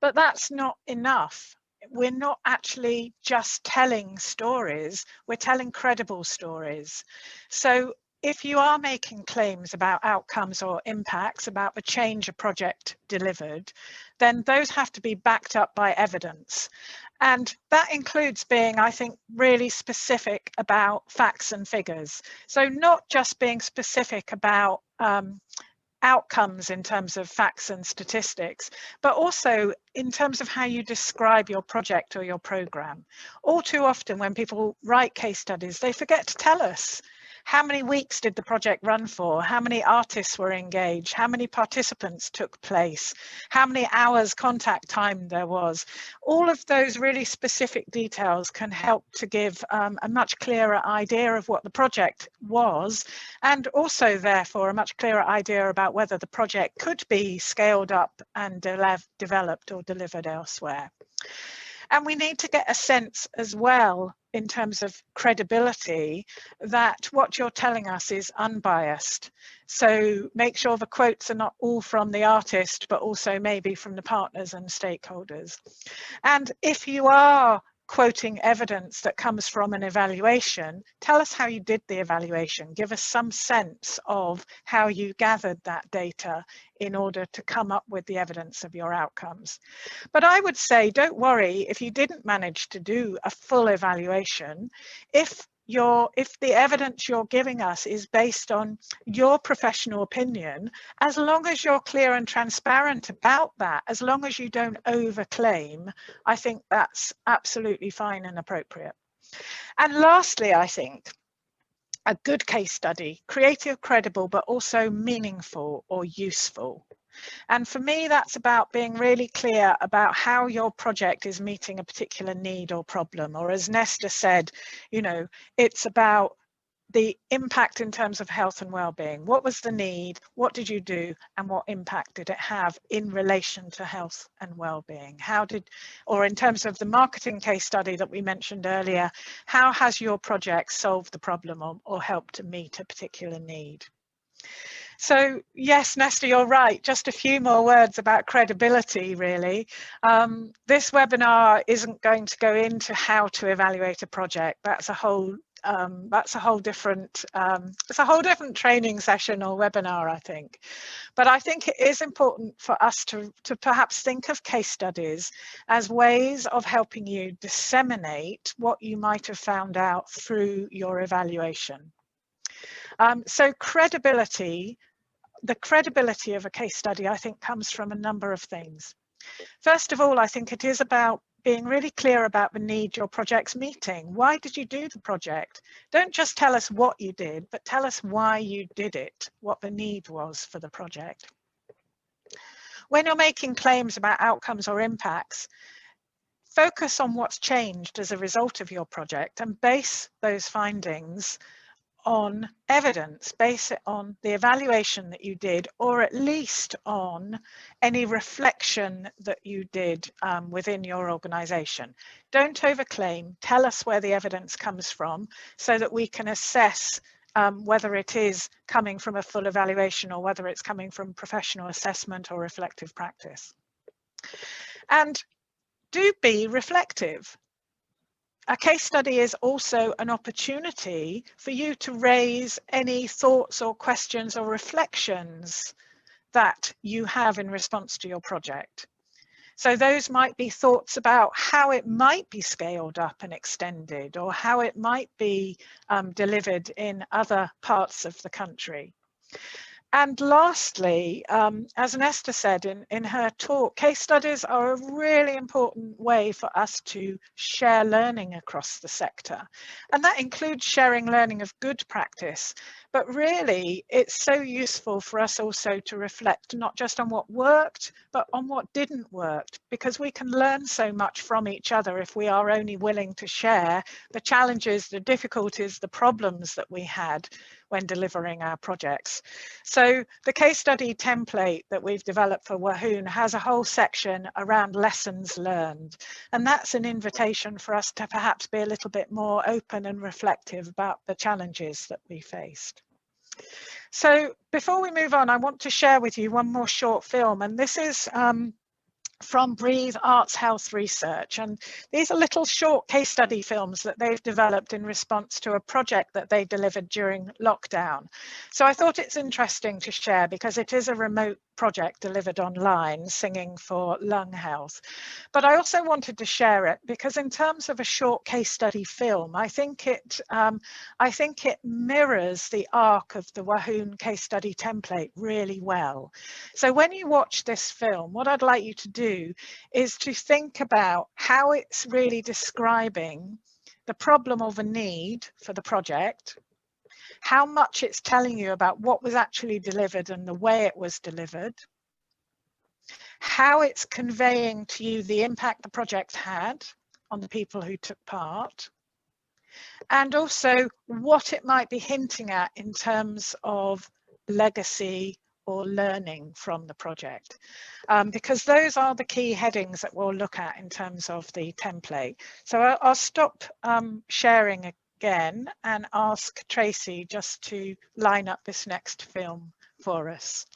But that's not enough. We're not actually just telling stories, we're telling credible stories. So if you are making claims about outcomes or impacts, about the change a project delivered, then those have to be backed up by evidence. And that includes being, I think, really specific about facts and figures. So not just being specific about outcomes in terms of facts and statistics, but also in terms of how you describe your project or your program. All too often when people write case studies, they forget to tell us how many weeks did the project run for, how many artists were engaged, how many participants took place, how many hours contact time there was. All of those really specific details can help to give a much clearer idea of what the project was, and also therefore a much clearer idea about whether the project could be scaled up and developed or delivered elsewhere. And we need to get a sense as well, in terms of credibility, that what you're telling us is unbiased. So make sure the quotes are not all from the artist, but also maybe from the partners and stakeholders. And if you are quoting evidence that comes from an evaluation, tell us how you did the evaluation. Give us some sense of how you gathered that data in order to come up with the evidence of your outcomes. But I would say, don't worry if you didn't manage to do a full evaluation. If the evidence you're giving us is based on your professional opinion, as long as you're clear and transparent about that, as long as you don't overclaim, I think that's absolutely fine and appropriate. And lastly, I think a good case study, creative, credible, but also meaningful or useful. And for me, that's about being really clear about how your project is meeting a particular need or problem. Or as Nesta said, you know, it's about the impact in terms of health and well-being. What was the need? What did you do? And what impact did it have in relation to health and well-being? How did, or in terms of the marketing case study that we mentioned earlier, how has your project solved the problem or helped to meet a particular need? So yes, Nesta, you're right. Just a few more words about credibility, really. This webinar isn't going to go into how to evaluate a project. That's a whole different training session or webinar, I think. But I think it is important for us to perhaps think of case studies as ways of helping you disseminate what you might have found out through your evaluation. So credibility, the credibility of a case study, I think, comes from a number of things. First of all, I think it is about being really clear about the need your project's meeting. Why did you do the project? Don't just tell us what you did, but tell us why you did it, what the need was for the project. When you're making claims about outcomes or impacts, focus on what's changed as a result of your project and base those findings on evidence, base it on the evaluation that you did, or at least on any reflection that you did within your organisation. Don't overclaim, tell us where the evidence comes from so that we can assess whether it is coming from a full evaluation or whether it's coming from professional assessment or reflective practice. And do be reflective. A case study is also an opportunity for you to raise any thoughts or questions or reflections that you have in response to your project. So those might be thoughts about how it might be scaled up and extended, or how it might be delivered in other parts of the country. And lastly, as Nesta said in her talk, case studies are a really important way for us to share learning across the sector. And that includes sharing learning of good practice. But really, it's so useful for us also to reflect not just on what worked, but on what didn't work, because we can learn so much from each other if we are only willing to share the challenges, the difficulties, the problems that we had when delivering our projects. So the case study template that we've developed for Wahoon has a whole section around lessons learned. And that's an invitation for us to perhaps be a little bit more open and reflective about the challenges that we faced. So before we move on, I want to share with you one more short film, and this is from Breathe Arts Health Research. And these are little short case study films that they've developed in response to a project that they delivered during lockdown. So I thought it's interesting to share because it is a remote project delivered online, Singing for Lung Health. But I also wanted to share it because in terms of a short case study film, I think it mirrors the arc of the Wahoon case study template really well. So when you watch this film, what I'd like you to do is to think about how it's really describing the problem or the need for the project, how much it's telling you about what was actually delivered and the way it was delivered, how it's conveying to you the impact the project had on the people who took part, and also what it might be hinting at in terms of legacy or learning from the project, because those are the key headings that we'll look at in terms of the template. So I'll stop sharing again and ask Tracy just to line up this next film for us.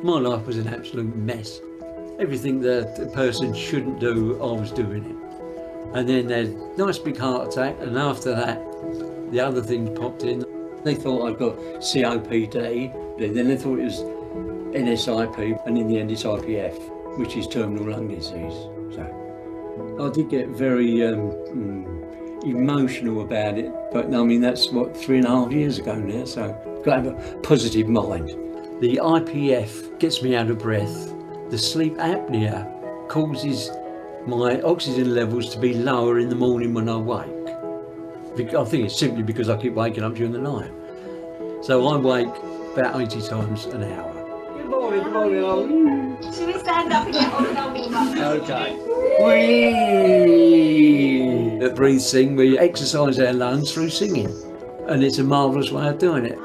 My life was an absolute mess. Everything that a person shouldn't do, I was doing it. And then there's a nice big heart attack, and after that, the other things popped in. They thought I'd got COPD, then they thought it was NSIP, and in the end it's IPF, which is terminal lung disease. So I did get very emotional about it, but I mean, that's what, 3.5 years ago now, so I've got to have a positive mind. The IPF gets me out of breath. The sleep apnea causes my oxygen levels to be lower in the morning when I wake. I think it's simply because I keep waking up during the night. So I wake about 80 times an hour. morning, good morning. Should we stand up and get on and on warm up? Okay. At Breathe Sing, we exercise our lungs through singing, and it's a marvellous way of doing it.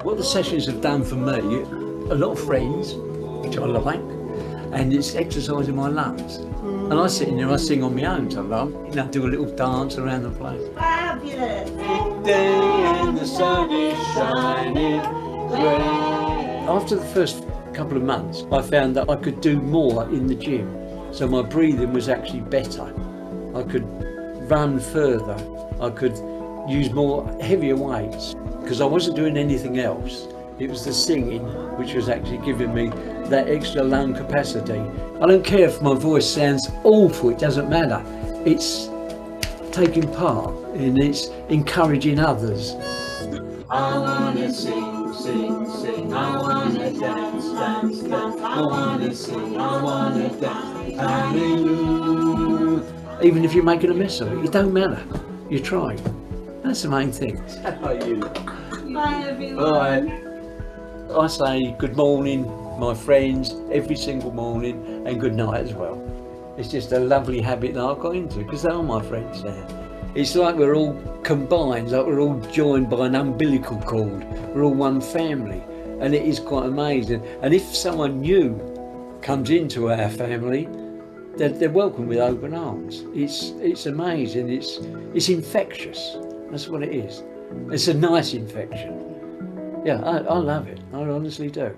What the sessions have done for me, a lot of friends, which I like, and it's exercising my lungs. And I sit in there, I sing on my own sometimes, do a little dance around the place. Fabulous! Day and the sun is shining. After the first couple of months, I found that I could do more in the gym. So my breathing was actually better. I could run further. I could use more heavier weights because I wasn't doing anything else. It was the singing which was actually giving me that extra lung capacity. I don't care if my voice sounds awful, it doesn't matter. It's taking part and it's encouraging others. I wanna sing, sing, sing. I wanna dance, dance, dance. I wanna sing, I wanna dance. Hallelujah. Even if you're making a mess of it, it don't matter. You're trying. That's the main thing. How about you? Bye everyone. Bye. I say good morning, my friends, every single morning, and good night as well. It's just a lovely habit that I've got into because they are my friends now. It's like we're all combined, like we're all joined by an umbilical cord. We're all one family, and it is quite amazing. And if someone new comes into our family, they're welcomed with open arms. It's amazing. It's infectious. That's what it is. It's a nice infection. Yeah, I love it. I honestly do.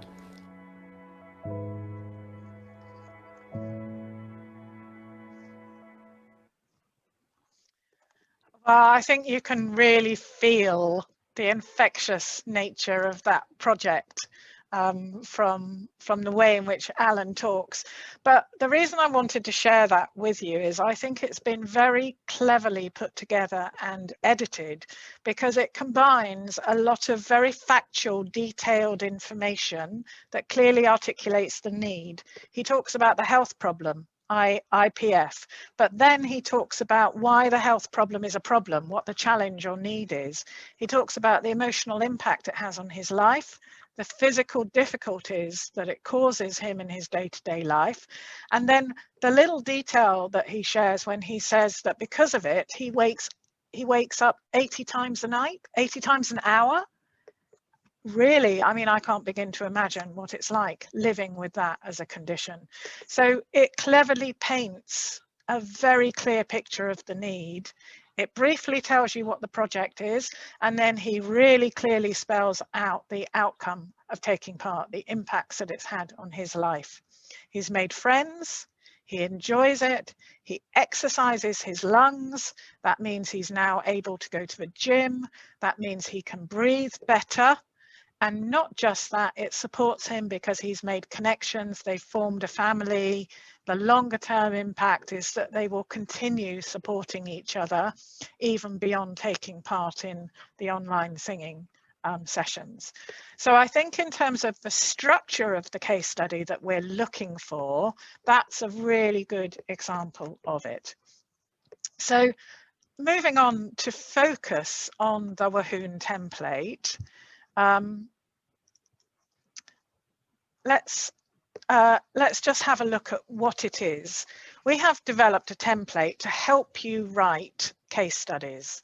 Well, I think you can really feel the infectious nature of that project from the way in which Alan talks. But the reason I wanted to share that with you is I think it's been very cleverly put together and edited because it combines a lot of very factual, detailed information that clearly articulates the need. He talks about the health problem, IPF, but then he talks about why the health problem is a problem, what the challenge or need is. He talks about the emotional impact it has on his life, the physical difficulties that it causes him in his day-to-day life, and then the little detail that he shares when he says that because of it, he wakes up 80 times a night, 80 times an hour. Really, I mean, I can't begin to imagine what it's like living with that as a condition. So it cleverly paints a very clear picture of the need. It briefly tells you what the project is, and then he really clearly spells out the outcome of taking part, the impacts that it's had on his life. He's made friends, he enjoys it, he exercises his lungs. That means he's now able to go to the gym. That means he can breathe better. And not just that, it supports him because he's made connections, they've formed a family. The longer term impact is that they will continue supporting each other, even beyond taking part in the online singing sessions. So I think in terms of the structure of the case study that we're looking for, that's a really good example of it. So moving on to focus on the Wahoon template, let's just have a look at what it is. We have developed a template to help you write case studies.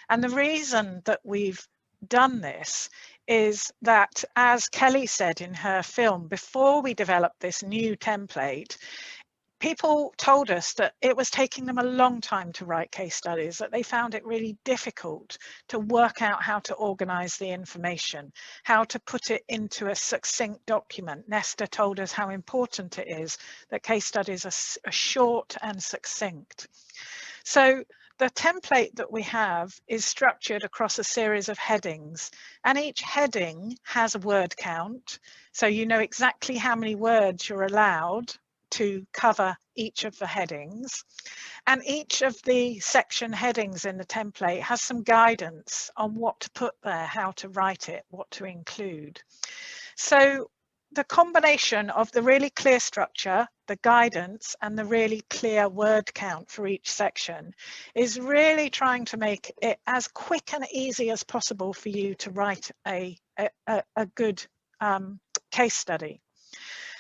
And the reason that we've done this is that, as Kelly said in her film, before we developed this new template, people told us that it was taking them a long time to write case studies, that they found it really difficult to work out how to organize the information, how to put it into a succinct document. Nesta told us how important it is that case studies are short and succinct. So the template that we have is structured across a series of headings, and each heading has a word count, so you know exactly how many words you're allowed to cover each of the headings, and each of the section headings in the template has some guidance on what to put there, how to write it, what to include. So the combination of the really clear structure, the guidance, and the really clear word count for each section is really trying to make it as quick and easy as possible for you to write a good case study.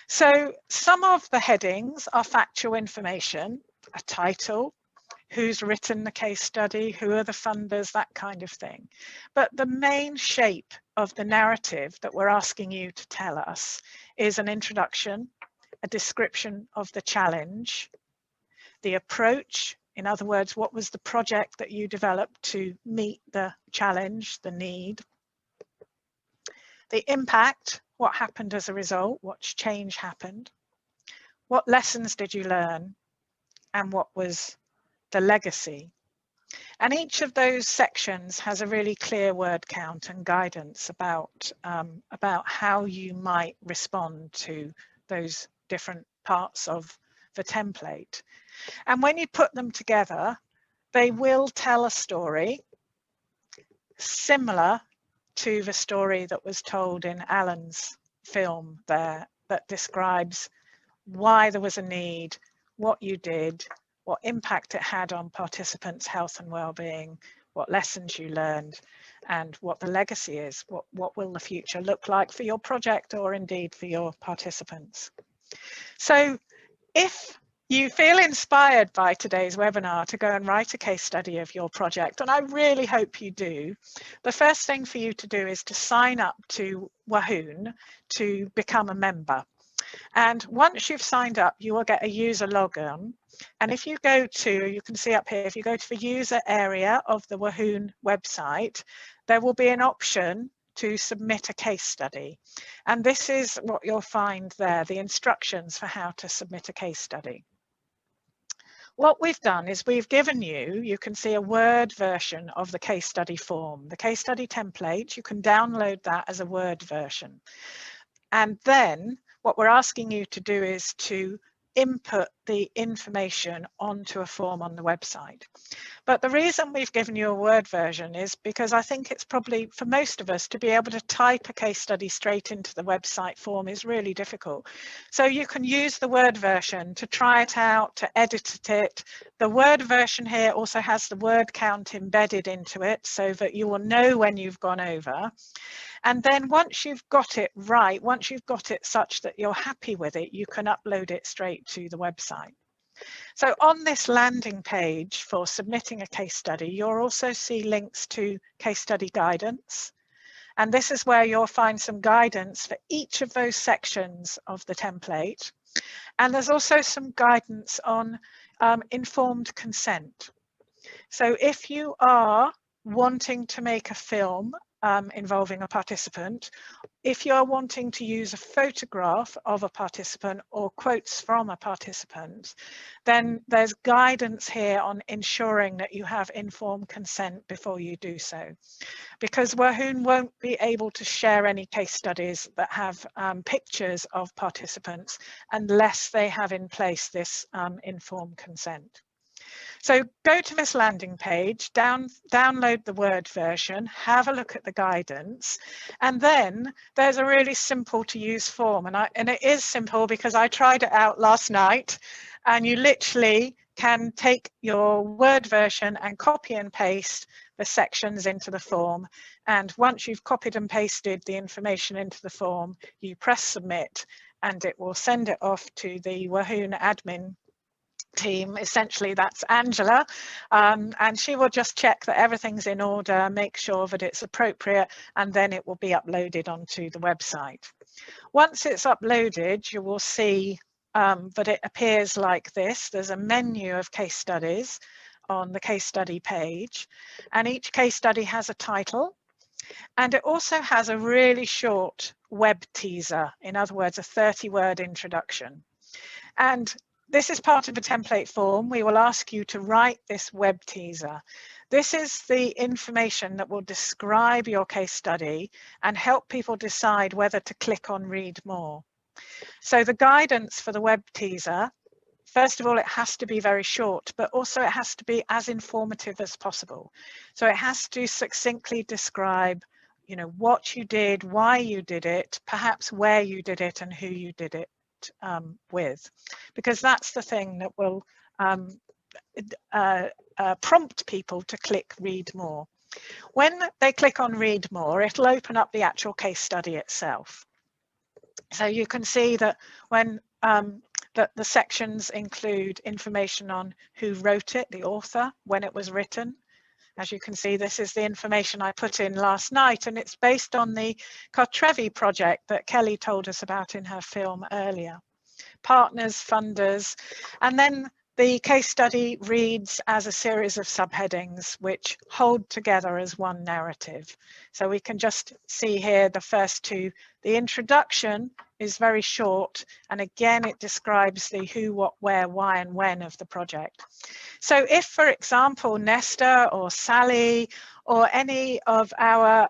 So some of the headings are factual information, a title, who's written the case study, who are the funders, that kind of thing. But the main shape of the narrative that we're asking you to tell us is an introduction, a description of the challenge, the approach, in other words, what was the project that you developed to meet the challenge, the need, the impact, what happened as a result, what change happened, what lessons did you learn, and what was the legacy. And each of those sections has a really clear word count and guidance about how you might respond to those different parts of the template. And when you put them together, they will tell a story similar to the story that was told in Alan's film there, that describes why there was a need, what you did, what impact it had on participants' health and well-being, what lessons you learned, and what the legacy is. What will the future look like for your project or indeed for your participants? So if you feel inspired by today's webinar to go and write a case study of your project, and I really hope you do, the first thing for you to do is to sign up to Wahoon to become a member. And once you've signed up, you will get a user login. And if you go to, you can see up here, if you go to the user area of the Wahoon website, there will be an option to submit a case study. And this is what you'll find there, the instructions for how to submit a case study. What we've done is we've given you, you can see a Word version of the case study form. The case study template, you can download that as a Word version. And then what we're asking you to do is to input the information onto a form on the website. But the reason we've given you a Word version is because I think it's probably, for most of us, to be able to type a case study straight into the website form is really difficult. So you can use the Word version to try it out, to edit it. The Word version here also has the word count embedded into it so that you will know when you've gone over. And then once you've got it right, once you've got it such that you're happy with it, you can upload it straight to the website. So on this landing page for submitting a case study, you'll also see links to case study guidance. And this is where you'll find some guidance for each of those sections of the template. And there's also some guidance on informed consent. So if you are wanting to make a film involving a participant, if you're wanting to use a photograph of a participant or quotes from a participant, then there's guidance here on ensuring that you have informed consent before you do so. Because Wahoon won't be able to share any case studies that have pictures of participants unless they have in place this informed consent. So go to this landing page, download the Word version, have a look at the guidance, and then there's a really simple to use form. And it is simple because I tried it out last night, and you literally can take your Word version and copy and paste the sections into the form. And once you've copied and pasted the information into the form, you press submit, and it will send it off to the Wahoon admin team. Essentially that's Angela, and she will just check that everything's in order, make sure that it's appropriate, and then it will be uploaded onto the website. Once it's uploaded, you will see that it appears like this. There's a menu of case studies on the case study page, and each case study has a title, and it also has a really short web teaser, in other words a 30-word introduction. And this is part of a template form. We will ask you to write this web teaser. This is the information that will describe your case study and help people decide whether to click on read more. So the guidance for the web teaser, first of all, it has to be very short, but also it has to be as informative as possible. So it has to succinctly describe, you know, what you did, why you did it, perhaps where you did it and who you did it with, because that's the thing that will prompt people to click read more. When they click on read more, it'll open up the actual case study itself. So you can see that when that the sections include information on who wrote it, the author, when it was written. As you can see, this is the information I put in last night, and it's based on the Cartrevi project that Kelly told us about in her film earlier. Partners, funders, and then the case study reads as a series of subheadings which hold together as one narrative. So we can just see here the first two. The introduction is very short, and again it describes the who, what, where, why and when of the project. So if, for example, Nesta or Sally or any of our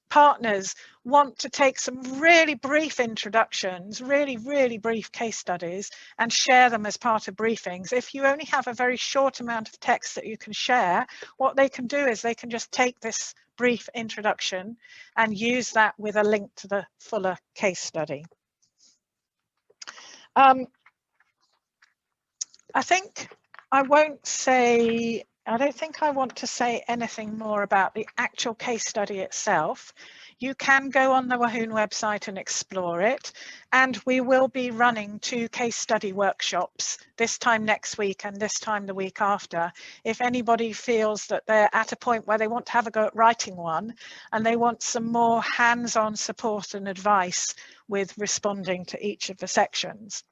partners want to take some really brief introductions, really brief case studies, and share them as part of briefings, if you only have a very short amount of text that you can share, what they can do is they can just take this brief introduction and use that with a link to the fuller case study. I think I don't think I want to say anything more about the actual case study itself. You can go on the Wahoon website and explore it, and we will be running 2 case study workshops, this time next week and this time the week after. If anybody feels that they're at a point where they want to have a go at writing one and they want some more hands-on support and advice with responding to each of the sections.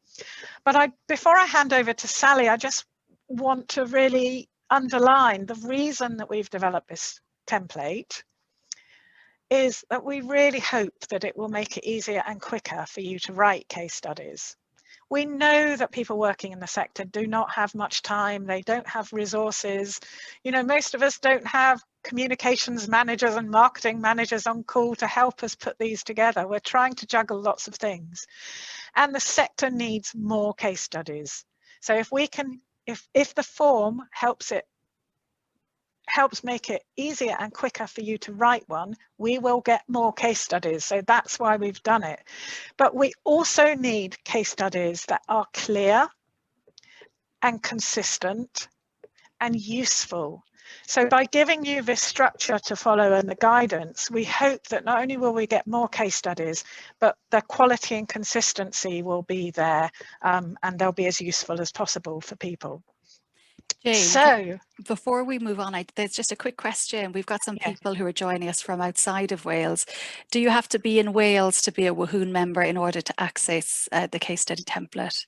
But before I hand over to Sally, I just want to really underline the reason that we've developed this template is that we really hope that it will make it easier and quicker for you to write case studies. We know that people working in the sector do not have much time, they don't have resources. You know, most of us don't have communications managers and marketing managers on call to help us put these together. We're trying to juggle lots of things. And the sector needs more case studies. So if we can, if the form helps make it easier and quicker for you to write one, we will get more case studies. So that's why we've done it. But we also need case studies that are clear and consistent and useful. So by giving you this structure to follow and the guidance, we hope that not only will we get more case studies, but the quality and consistency will be there, and they'll be as useful as possible for people. Jane, so before we move on, there's just a quick question. We've got some people who are joining us from outside of Wales. Do you have to be in Wales to be a Wahoon member in order to access the case study template?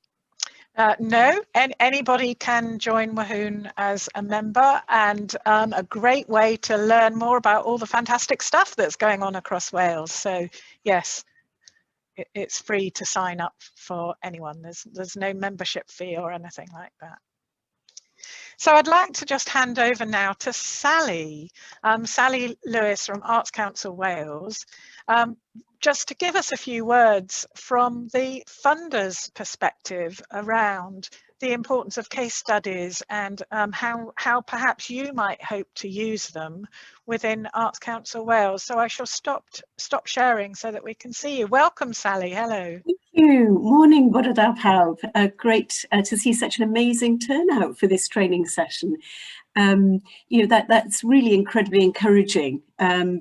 No, anybody can join Wahoon as a member, and a great way to learn more about all the fantastic stuff that's going on across Wales. So yes, it's free to sign up for anyone. There's no membership fee or anything like that. So I'd like to just hand over now to Sally, Sally Lewis from Arts Council Wales, just to give us a few words from the funders' perspective around the importance of case studies and how perhaps you might hope to use them within Arts Council Wales. So I shall stop sharing so that we can see you. Welcome, Sally. Hello. Thank you. Morning, Bore da pawb. Great to see such an amazing turnout for this training session. You know, that's really incredibly encouraging,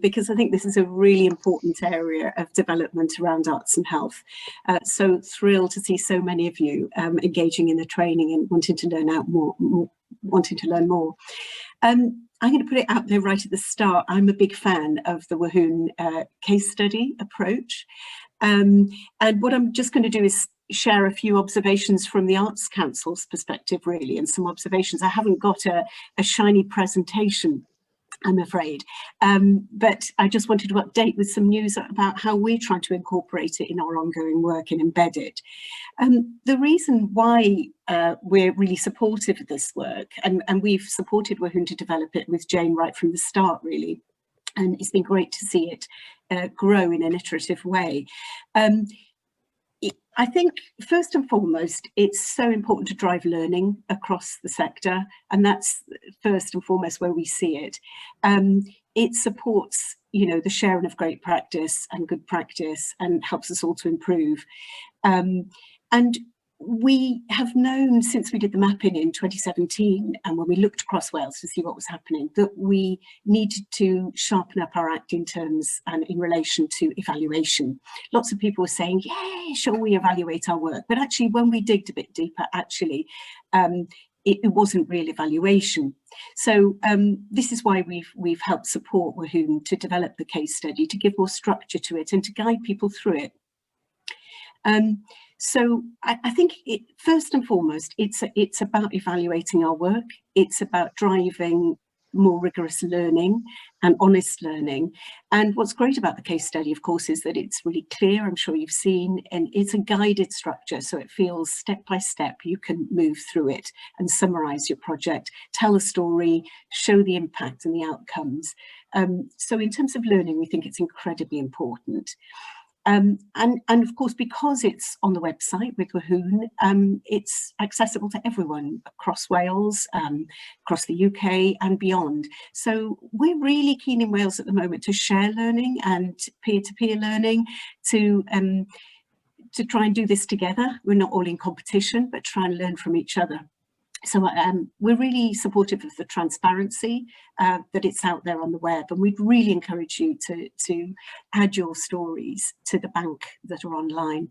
because I think this is a really important area of development around arts and health. So thrilled to see so many of you engaging in the training and wanting to learn more. I'm going to put it out there right at the start. I'm a big fan of the Wahoon case study approach. And what I'm just going to do is share a few observations from the Arts Council's perspective, really, and some observations. I haven't got a shiny presentation, I'm afraid, but I just wanted to update with some news about how we try to incorporate it in our ongoing work and embed it. The reason why we're really supportive of this work, and we've supported Wahoon to develop it with Jane right from the start, really, and it's been great to see it grow in an iterative way. I think first and foremost, it's so important to drive learning across the sector, and that's first and foremost where we see it. It supports, you know, the sharing of great practice and good practice, and helps us all to improve. And we have known since we did the mapping in 2017, and when we looked across Wales to see what was happening, that we needed to sharpen up our act in terms and in relation to evaluation. Lots of people were saying, "Yay, sure, we evaluate our work," but actually, when we digged a bit deeper, actually, it wasn't real evaluation. So this is why we've helped support WAHWN to develop the case study, to give more structure to it and to guide people through it. So I think first and foremost, it's about evaluating our work. It's about driving more rigorous learning and honest learning. And what's great about the case study, of course, is that it's really clear, I'm sure you've seen, and it's a guided structure. So it feels step by step, you can move through it and summarize your project, tell a story, show the impact and the outcomes. So in terms of learning, we think it's incredibly important. And of course, because it's on the website with WAHWN, it's accessible to everyone across Wales, across the UK and beyond. So we're really keen in Wales at the moment to share learning and peer-to-peer learning, to try and do this together. We're not all in competition, but try and learn from each other. So we're really supportive of the transparency that it's out there on the web, and we'd really encourage you to add your stories to the bank that are online.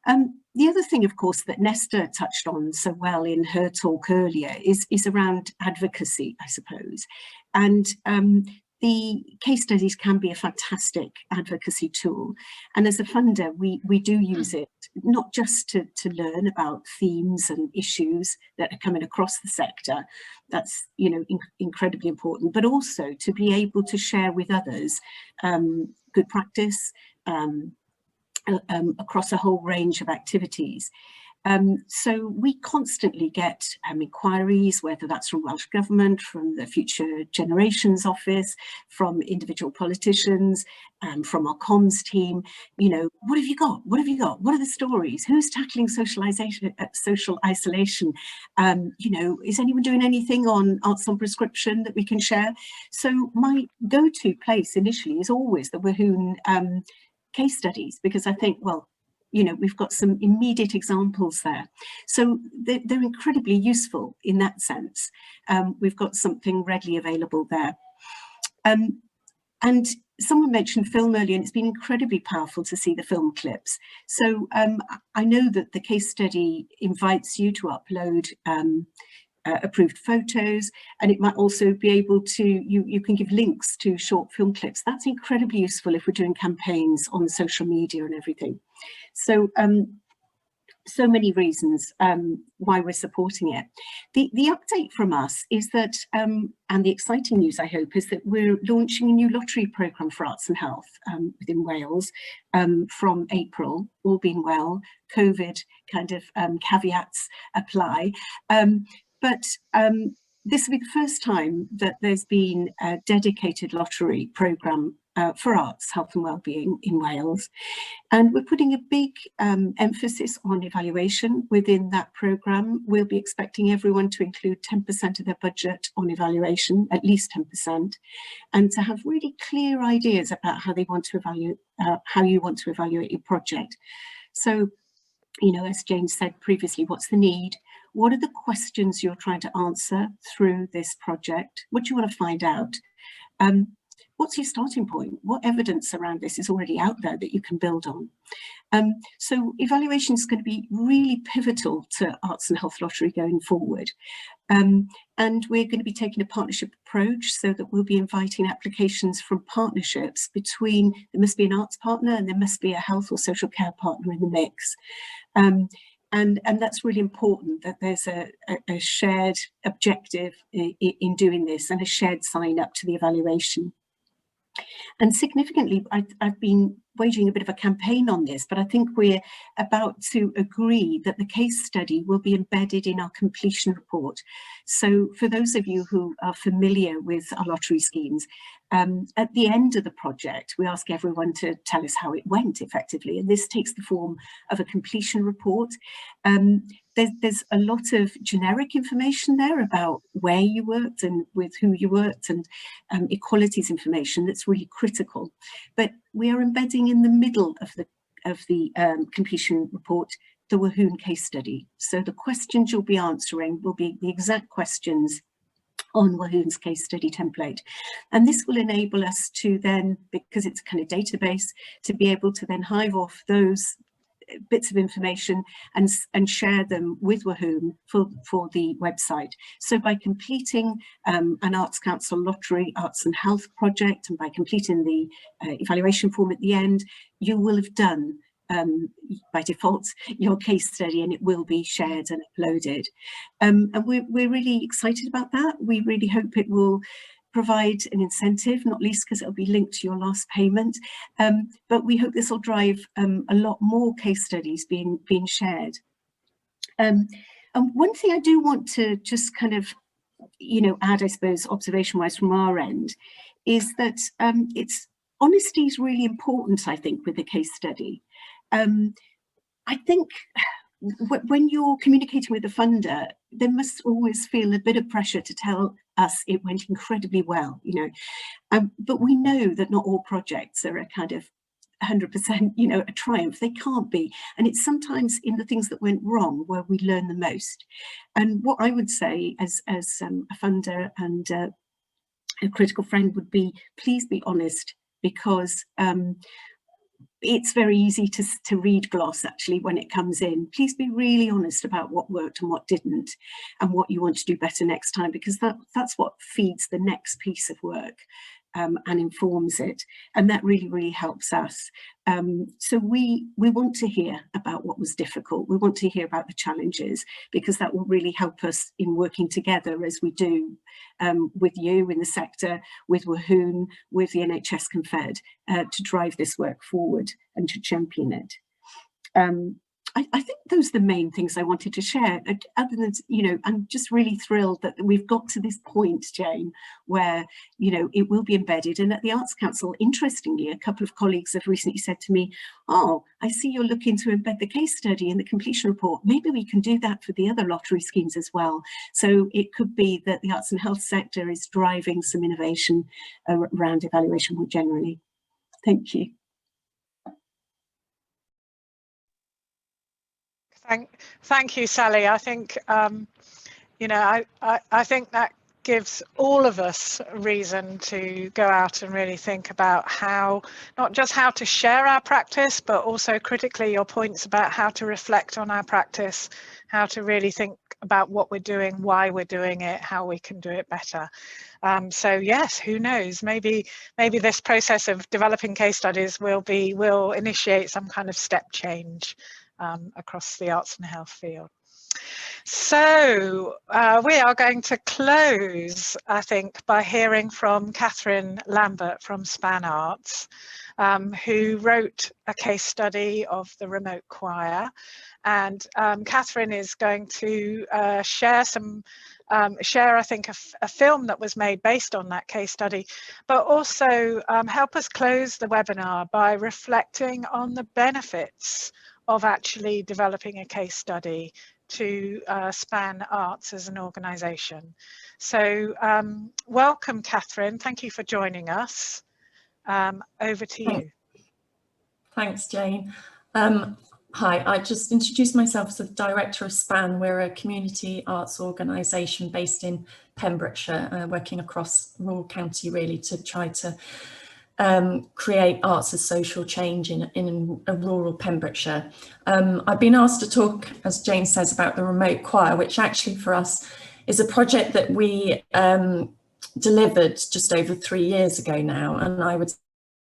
The other thing, of course, that Nesta touched on so well in her talk earlier is around advocacy, I suppose. And the case studies can be a fantastic advocacy tool. And as a funder, we do use it, not just to learn about themes and issues that are coming across the sector. That's, you know, incredibly important, but also to be able to share with others good practice across a whole range of activities. So we constantly get inquiries, whether that's from Welsh Government, from the Future Generations Office, from individual politicians, from our comms team. You know, what have you got? What have you got? What are the stories? Who's tackling social isolation? You know, is anyone doing anything on arts on prescription that we can share? So my go-to place initially is always the WAHWN case studies, because I think, well, you know, we've got some immediate examples there. So they're incredibly useful in that sense. We've got something readily available there. And someone mentioned film earlier, and it's been incredibly powerful to see the film clips. So I know that the case study invites you to upload approved photos, and it might also be able to, you can give links to short film clips. That's incredibly useful if we're doing campaigns on social media and everything. So so many reasons why we're supporting it. The update from us is that, and the exciting news, I hope, is that we're launching a new lottery programme for arts and health within Wales from April, all being well. COVID kind of caveats apply. But this will be the first time that there's been a dedicated lottery programme for arts, health and wellbeing in Wales. And we're putting a big emphasis on evaluation within that programme. We'll be expecting everyone to include 10% of their budget on evaluation, at least 10%, and to have really clear ideas about how they want to evaluate, how you want to evaluate your project. So, you know, as Jane said previously, what's the need? What are the questions you're trying to answer through this project? What do you want to find out? What's your starting point? What evidence around this is already out there that you can build on? So evaluation is going to be really pivotal to Arts and Health Lottery going forward. And we're going to be taking a partnership approach, so that we'll be inviting applications from partnerships between, there must be an arts partner and there must be a health or social care partner in the mix. And that's really important, that there's a shared objective in doing this, and a shared sign up to the evaluation. And significantly, I've been waging a bit of a campaign on this, but I think we're about to agree that the case study will be embedded in our completion report. So for those of you who are familiar with our lottery schemes, at the end of the project, we ask everyone to tell us how it went effectively. And this takes the form of a completion report. There's a lot of generic information there about where you worked and with who you worked, and equalities information that's really critical. But we are embedding in the middle of the completion report the Wahoon case study. So the questions you'll be answering will be the exact questions on Wahoon's case study template. And this will enable us to then, because it's a kind of database, to be able to then hive off those bits of information and share them with Wahoon for the website. So by completing an Arts Council Lottery Arts and Health project, and by completing the evaluation form at the end, you will have done by default your case study, and it will be shared and uploaded. And we're really excited about that. We really hope it will provide an incentive, not least because it'll be linked to your last payment. But we hope this will drive a lot more case studies being shared. And one thing I do want to just kind of, add, I suppose, observation-wise from our end, is that honesty is really important, I think, with the case study. I think when you're communicating with the funder, they must always feel a bit of pressure to tell us it went incredibly well, but we know that not all projects are a kind of 100%, a triumph. They can't be. And it's sometimes in the things that went wrong where we learn the most. And what I would say as a funder and a critical friend would be, please be honest, because it's very easy to read gloss actually when it comes in. Please be really honest about what worked and what didn't, and what you want to do better next time, because that's what feeds the next piece of work and informs it, and that really, really helps us. So we want to hear about what was difficult. We want to hear about the challenges, because that will really help us in working together as we do with you in the sector, with Wahoon, with the NHS Confed, to drive this work forward and to champion it. I think those are the main things I wanted to share. Other than, I'm just really thrilled that we've got to this point, Jane, where, it will be embedded. And at the Arts Council, interestingly, a couple of colleagues have recently said to me, oh, I see you're looking to embed the case study in the completion report. Maybe we can do that for the other lottery schemes as well. So it could be that the arts and health sector is driving some innovation around evaluation more generally. Thank you. Thank you, Sally. I think, I think that gives all of us a reason to go out and really think about how, not just how to share our practice, but also critically your points about how to reflect on our practice, how to really think about what we're doing, why we're doing it, how we can do it better. So yes, who knows, maybe this process of developing case studies will initiate some kind of step change across the arts and health field. So we are going to close, I think, by hearing from Catherine Lambert from Span Arts, who wrote a case study of the remote choir. And Catherine is going to share, I think, a film that was made based on that case study, but also help us close the webinar by reflecting on the benefits of actually developing a case study to Span Arts as an organisation. So welcome, Catherine. Thank you for joining us. Over to you. Thanks, Jane. Hi, I just introduced myself as the director of Span. We're a community arts organisation based in Pembrokeshire, working across rural county really to try to create arts as social change in a rural Pembrokeshire. I've been asked to talk, as Jane says, about the remote choir, which actually for us is a project that we delivered just over 3 years ago now. And I would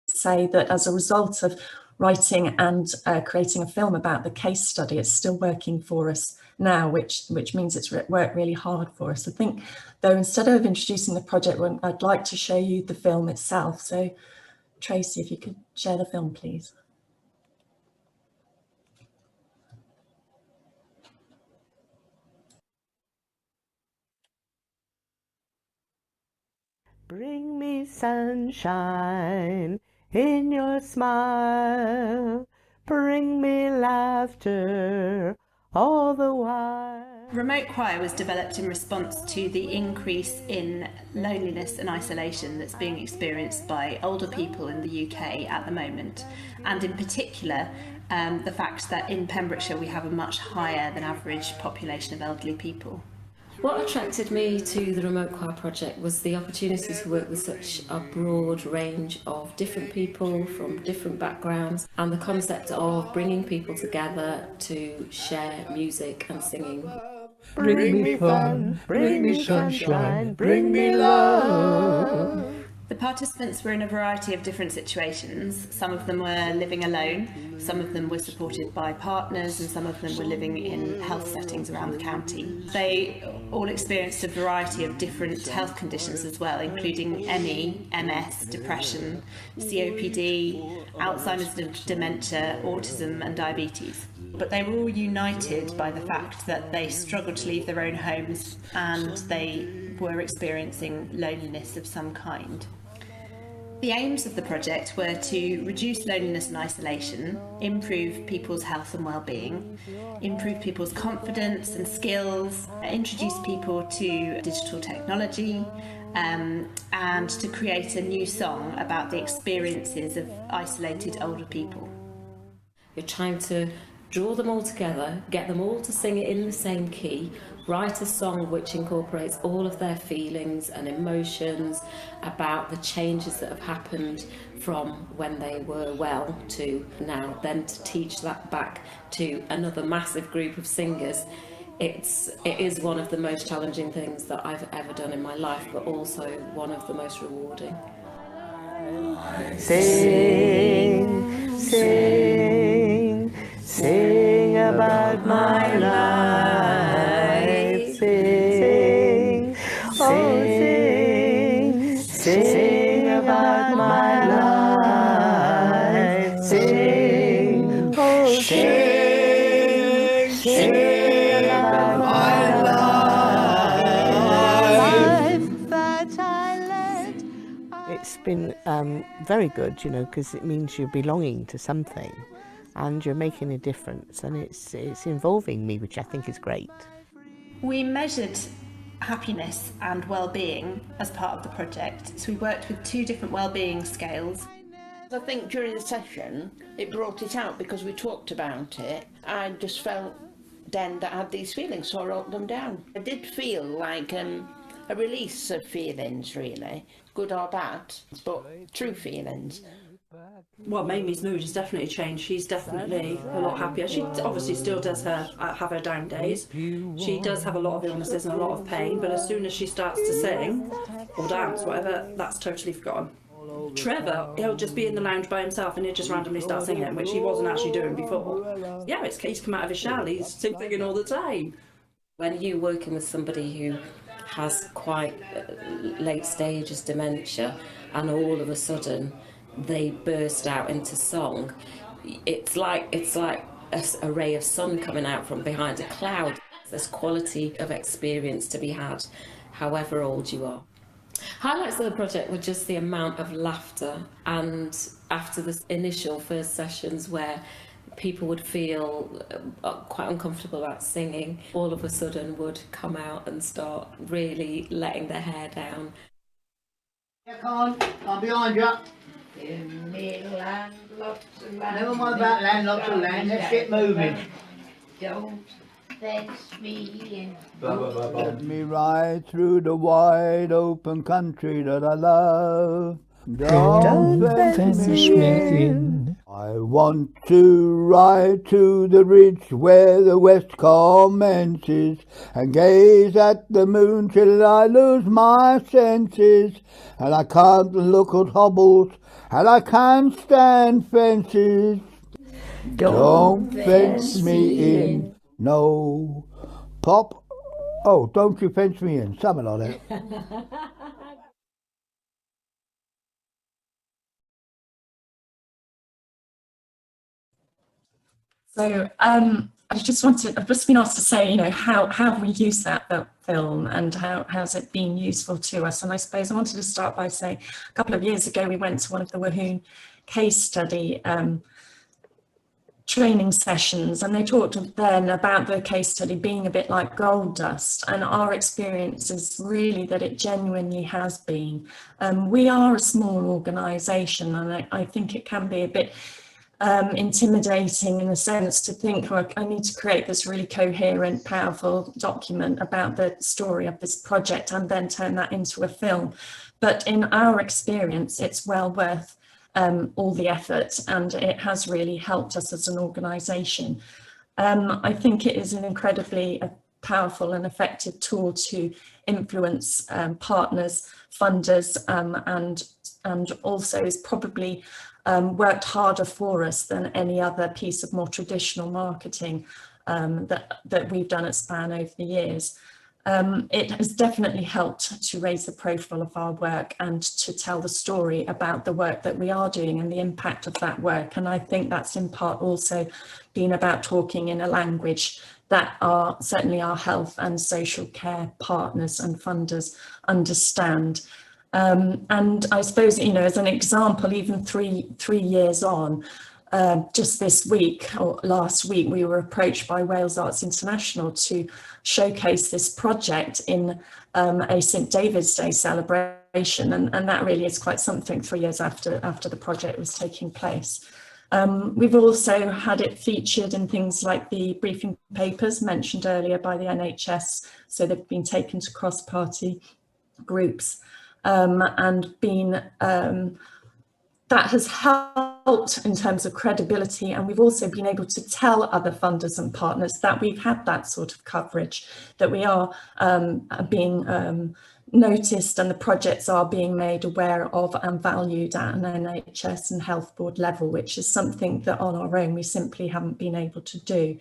say that as a result of writing and creating a film about the case study, it's still working for us now, which means it's worked really hard for us. I think, though, instead of introducing the project, I'd like to show you the film itself. So Tracy, if you could share the film, please. Bring me sunshine in your smile, bring me laughter all the while. Remote choir was developed in response to the increase in loneliness and isolation that's being experienced by older people in the UK at the moment, and in particular the fact that in Pembrokeshire we have a much higher than average population of elderly people. What attracted me to the Remote Choir project was the opportunity to work with such a broad range of different people from different backgrounds, and the concept of bringing people together to share music and singing. Bring me fun, bring me sunshine, bring me love. The participants were in a variety of different situations. Some of them were living alone, some of them were supported by partners, and some of them were living in health settings around the county. They all experienced a variety of different health conditions as well, including ME, MS, depression, COPD, Alzheimer's, dementia, autism and diabetes. But they were all united by the fact that they struggled to leave their own homes and they were experiencing loneliness of some kind. The aims of the project were to reduce loneliness and isolation, improve people's health and well-being, improve people's confidence and skills, introduce people to digital technology, and to create a new song about the experiences of isolated older people. You're trying to draw them all together, get them all to sing it in the same key, write a song which incorporates all of their feelings and emotions about the changes that have happened from when they were well to now, then to teach that back to another massive group of singers. It is one of the most challenging things that I've ever done in my life, but also one of the most rewarding. Sing, sing, sing about my life. Sing, oh sing, sing about my life. Sing, oh sing, sing about my life that I led. It's been very good, you know, because it means you're belonging to something and you're making a difference, and it's involving me, which I think is great. We measured happiness and well-being as part of the project, so we worked with 2 different well-being scales. I think during the session it brought it out because we talked about it. I just felt then that I had these feelings, so I wrote them down. I did feel like a release of feelings, really, good or bad, but true feelings. Well, Mamie's mood has definitely changed. She's definitely a lot happier. She obviously still does have her down days. She does have a lot of illnesses and a lot of pain, but as soon as she starts to sing or dance, whatever, that's totally forgotten. Trevor, he'll just be in the lounge by himself and he'll just randomly start singing, which he wasn't actually doing before. Yeah, he's come out of his shell. He's singing all the time. When you're working with somebody who has quite late stages dementia and all of a sudden they burst out into song, it's like a ray of sun coming out from behind a cloud. There's quality of experience to be had, however old you are. Highlights of the project were just the amount of laughter, and after the initial first sessions where people would feel quite uncomfortable about singing, all of a sudden would come out and start really letting their hair down. I'm behind you. Give me land, lots of land. Never mind about land, lots of land. Let's get moving. Don't fence me in. Let me ride through the wide open country that I love. Don't fence me in. I want to ride to the ridge where the west commences and gaze at the moon till I lose my senses. And I can't look at hobbles and I can't stand fences. Don't fence me in. No. Pop. Oh, don't you fence me in. Something like that. So I've just been asked to say, you know, how have we used that film and how's it been useful to us? And I suppose I wanted to start by saying a couple of years ago we went to one of the Wahoon case study training sessions, and they talked then about the case study being a bit like gold dust, and our experience is really that it genuinely has been. We are a small organisation, and I think it can be a bit intimidating in a sense to think, oh, I need to create this really coherent, powerful document about the story of this project and then turn that into a film. But in our experience, it's well worth all the effort, and it has really helped us as an organisation. I think it is an incredibly powerful and effective tool to influence partners, funders, and also is probably worked harder for us than any other piece of more traditional marketing that we've done at SPAN over the years. It has definitely helped to raise the profile of our work and to tell the story about the work that we are doing and the impact of that work. And I think that's in part also been about talking in a language that certainly our health and social care partners and funders understand. And I suppose, you know, as an example, even three years on, just this week or last week, we were approached by Wales Arts International to showcase this project in a St David's Day celebration, and that really is quite something 3 years after the project was taking place. We've also had it featured in things like the briefing papers mentioned earlier by the NHS, so they've been taken to cross-party groups and been that has helped in terms of credibility, and we've also been able to tell other funders and partners that we've had that sort of coverage, that we are being noticed and the projects are being made aware of and valued at an NHS and Health Board level, which is something that on our own we simply haven't been able to do.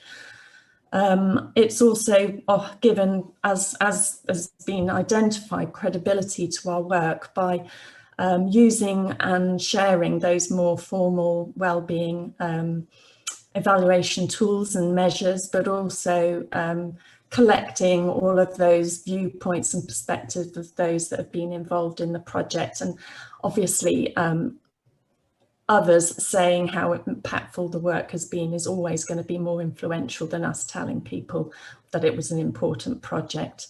It's also given, as has been identified, credibility to our work by using and sharing those more formal wellbeing evaluation tools and measures, but also collecting all of those viewpoints and perspectives of those that have been involved in the project, and obviously others saying how impactful the work has been is always going to be more influential than us telling people that it was an important project.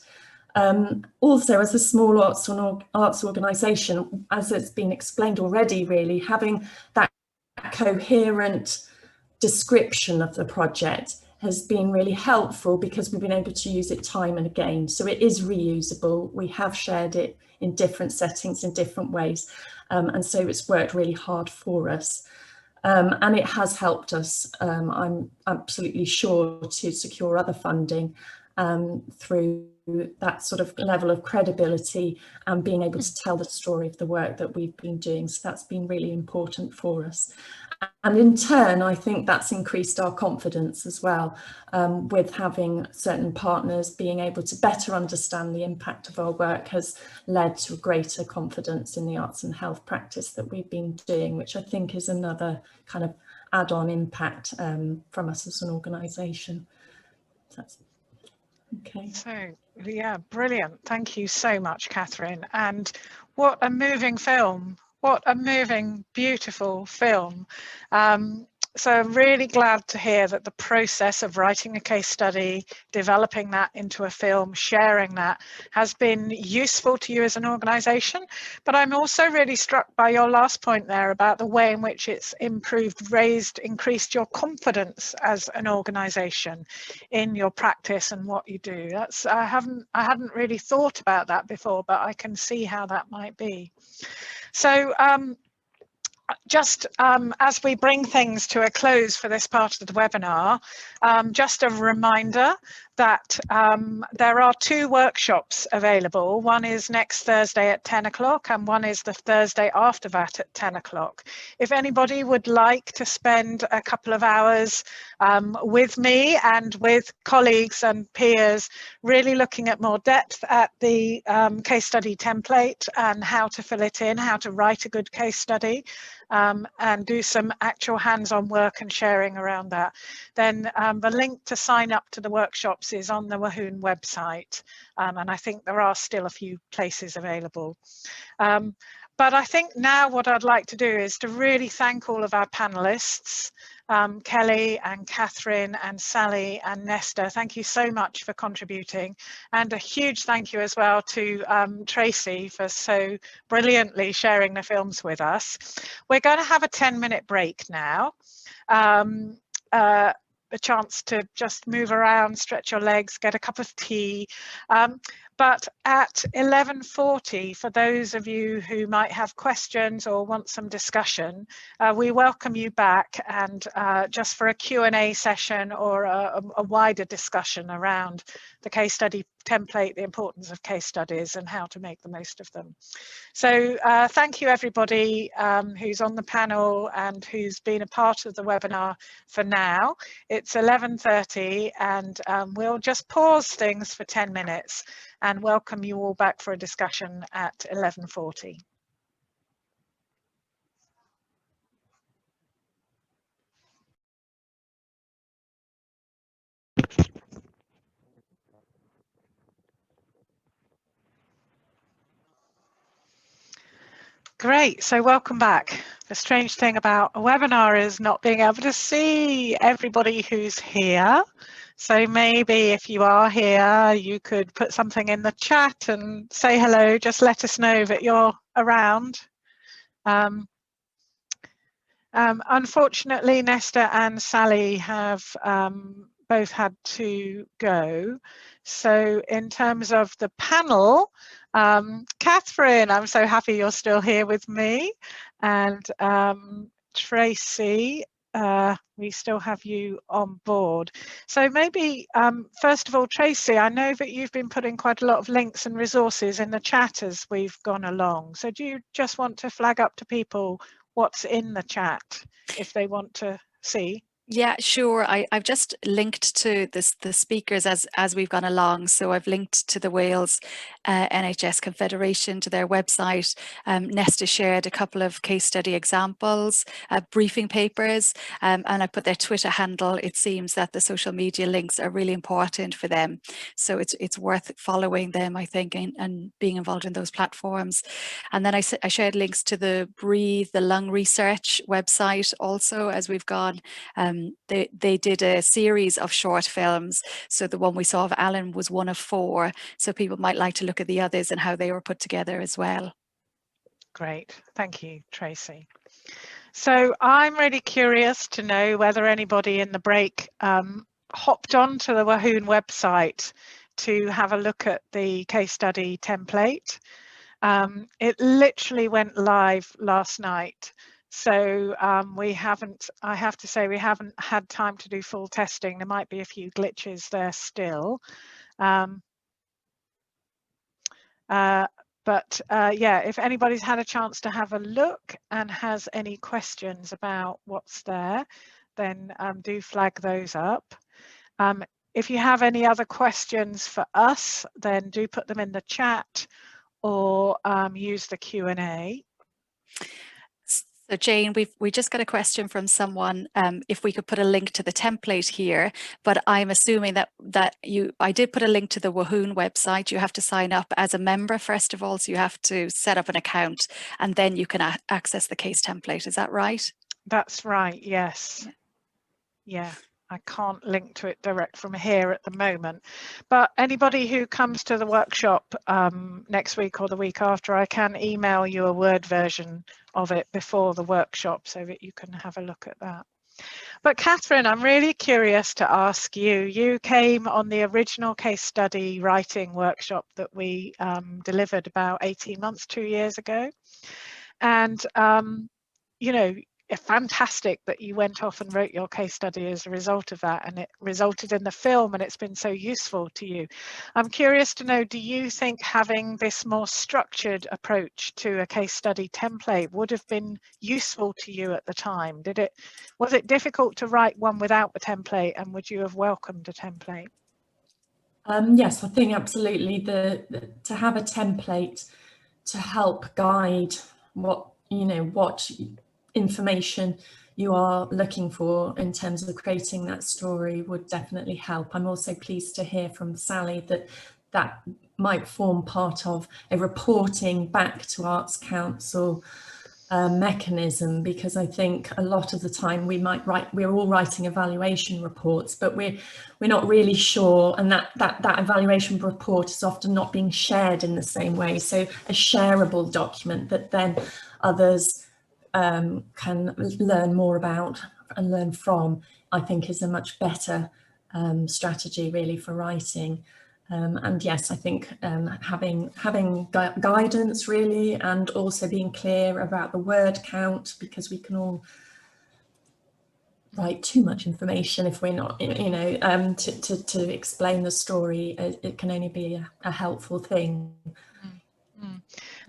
Also, as a small arts organisation, as it's been explained already, really having that coherent description of the project has been really helpful because we've been able to use it time and again. So it is reusable. We have shared it in different settings in different ways. And so it's worked really hard for us. And it has helped us, I'm absolutely sure, to secure other funding through that sort of level of credibility and being able to tell the story of the work that we've been doing. So that's been really important for us. And in turn, I think that's increased our confidence as well, with having certain partners being able to better understand the impact of our work has led to greater confidence in the arts and health practice that we've been doing, which I think is another kind of add-on impact from us as an organisation. Okay. So, yeah, brilliant. Thank you so much, Catherine. And what a moving film. What a moving, beautiful film. So I'm really glad to hear that the process of writing a case study, developing that into a film, sharing that has been useful to you as an organisation. But I'm also really struck by your last point there about the way in which it's improved, increased your confidence as an organisation in your practice and what you do. That's I hadn't really thought about that before, but I can see how that might be. So just as we bring things to a close for this part of the webinar, just a reminder that there are 2 workshops available. One is next Thursday at 10 o'clock and one is the Thursday after that at 10 o'clock. If anybody would like to spend a couple of hours with me and with colleagues and peers, really looking at more depth at the case study template and how to fill it in, how to write a good case study, and do some actual hands-on work and sharing around that, then the link to sign up to the workshops is on the Wahoon website, and I think there are still a few places available. But I think now what I'd like to do is to really thank all of our panelists, Kelly and Catherine and Sally and Nesta. Thank you so much for contributing, and a huge thank you as well to Tracy for so brilliantly sharing the films with us. We're going to have a 10-minute break now. A chance to just move around, stretch your legs, get a cup of tea. But at 11:40, for those of you who might have questions or want some discussion, we welcome you back, and just for a Q&A session or a wider discussion around the case study template, the importance of case studies and how to make the most of them. So thank you everybody who's on the panel and who's been a part of the webinar for now. It's 11:30, and we'll just pause things for 10 minutes and welcome you all back for a discussion at 11:40. Great, so welcome back. The strange thing about a webinar is not being able to see everybody who's here. So maybe if you are here, you could put something in the chat and say hello, just let us know that you're around. Unfortunately, Nesta and Sally have both had to go. So in terms of the panel, Catherine, I'm so happy you're still here with me, and Tracy, we still have you on board. So maybe first of all, Tracy, I know that you've been putting quite a lot of links and resources in the chat as we've gone along. So do you just want to flag up to people what's in the chat if they want to see? Yeah, sure. I've just linked to the speakers as we've gone along. So I've linked to the Wales NHS Confederation, to their website. Nesta shared a couple of case study examples, briefing papers, and I put their Twitter handle. It seems that the social media links are really important for them. So it's worth following them, I think, and being involved in those platforms. And then I shared links to the Breathe, the lung research website also as we've gone. They did a series of short films. So the one we saw of Alan was one of 4. So people might like to look at the others and how they were put together as well. Great, thank you, Tracy. So I'm really curious to know whether anybody in the break hopped onto the Wahoon website to have a look at the case study template. It literally went live last night. So I have to say, we haven't had time to do full testing. There might be a few glitches there still. Yeah, if anybody's had a chance to have a look and has any questions about what's there, then do flag those up. If you have any other questions for us, then do put them in the chat or use the Q&A. So Jane, we just got a question from someone if we could put a link to the template here, but I'm assuming that I did put a link to the Wahoon website. You have to sign up as a member first of all, so you have to set up an account and then you can access the case template. Is that right? That's right, yes. Yeah. I can't link to it direct from here at the moment, but anybody who comes to the workshop next week or the week after, I can email you a Word version of it before the workshop so that you can have a look at that. But Catherine, I'm really curious to ask you, you came on the original case study writing workshop that we delivered about 18 months, 2 years ago. And, you know, fantastic that you went off and wrote your case study as a result of that, and it resulted in the film, and it's been so useful to you. I'm curious to know, do you think having this more structured approach to a case study template would have been useful to you at the time? Was it difficult to write one without the template, and would you have welcomed a template? Yes, I think absolutely. To have a template to help guide what information you are looking for in terms of creating that story would definitely help. I'm also pleased to hear from Sally that might form part of a reporting back to Arts Council mechanism, because I think a lot of the time we're all writing evaluation reports, but we're not really sure, and that evaluation report is often not being shared in the same way. So a shareable document that then others can learn more about and learn from, I think is a much better strategy really for writing. And yes, I think having guidance really, and also being clear about the word count, because we can all write too much information if we're not, you know, to explain the story. It can only be a helpful thing.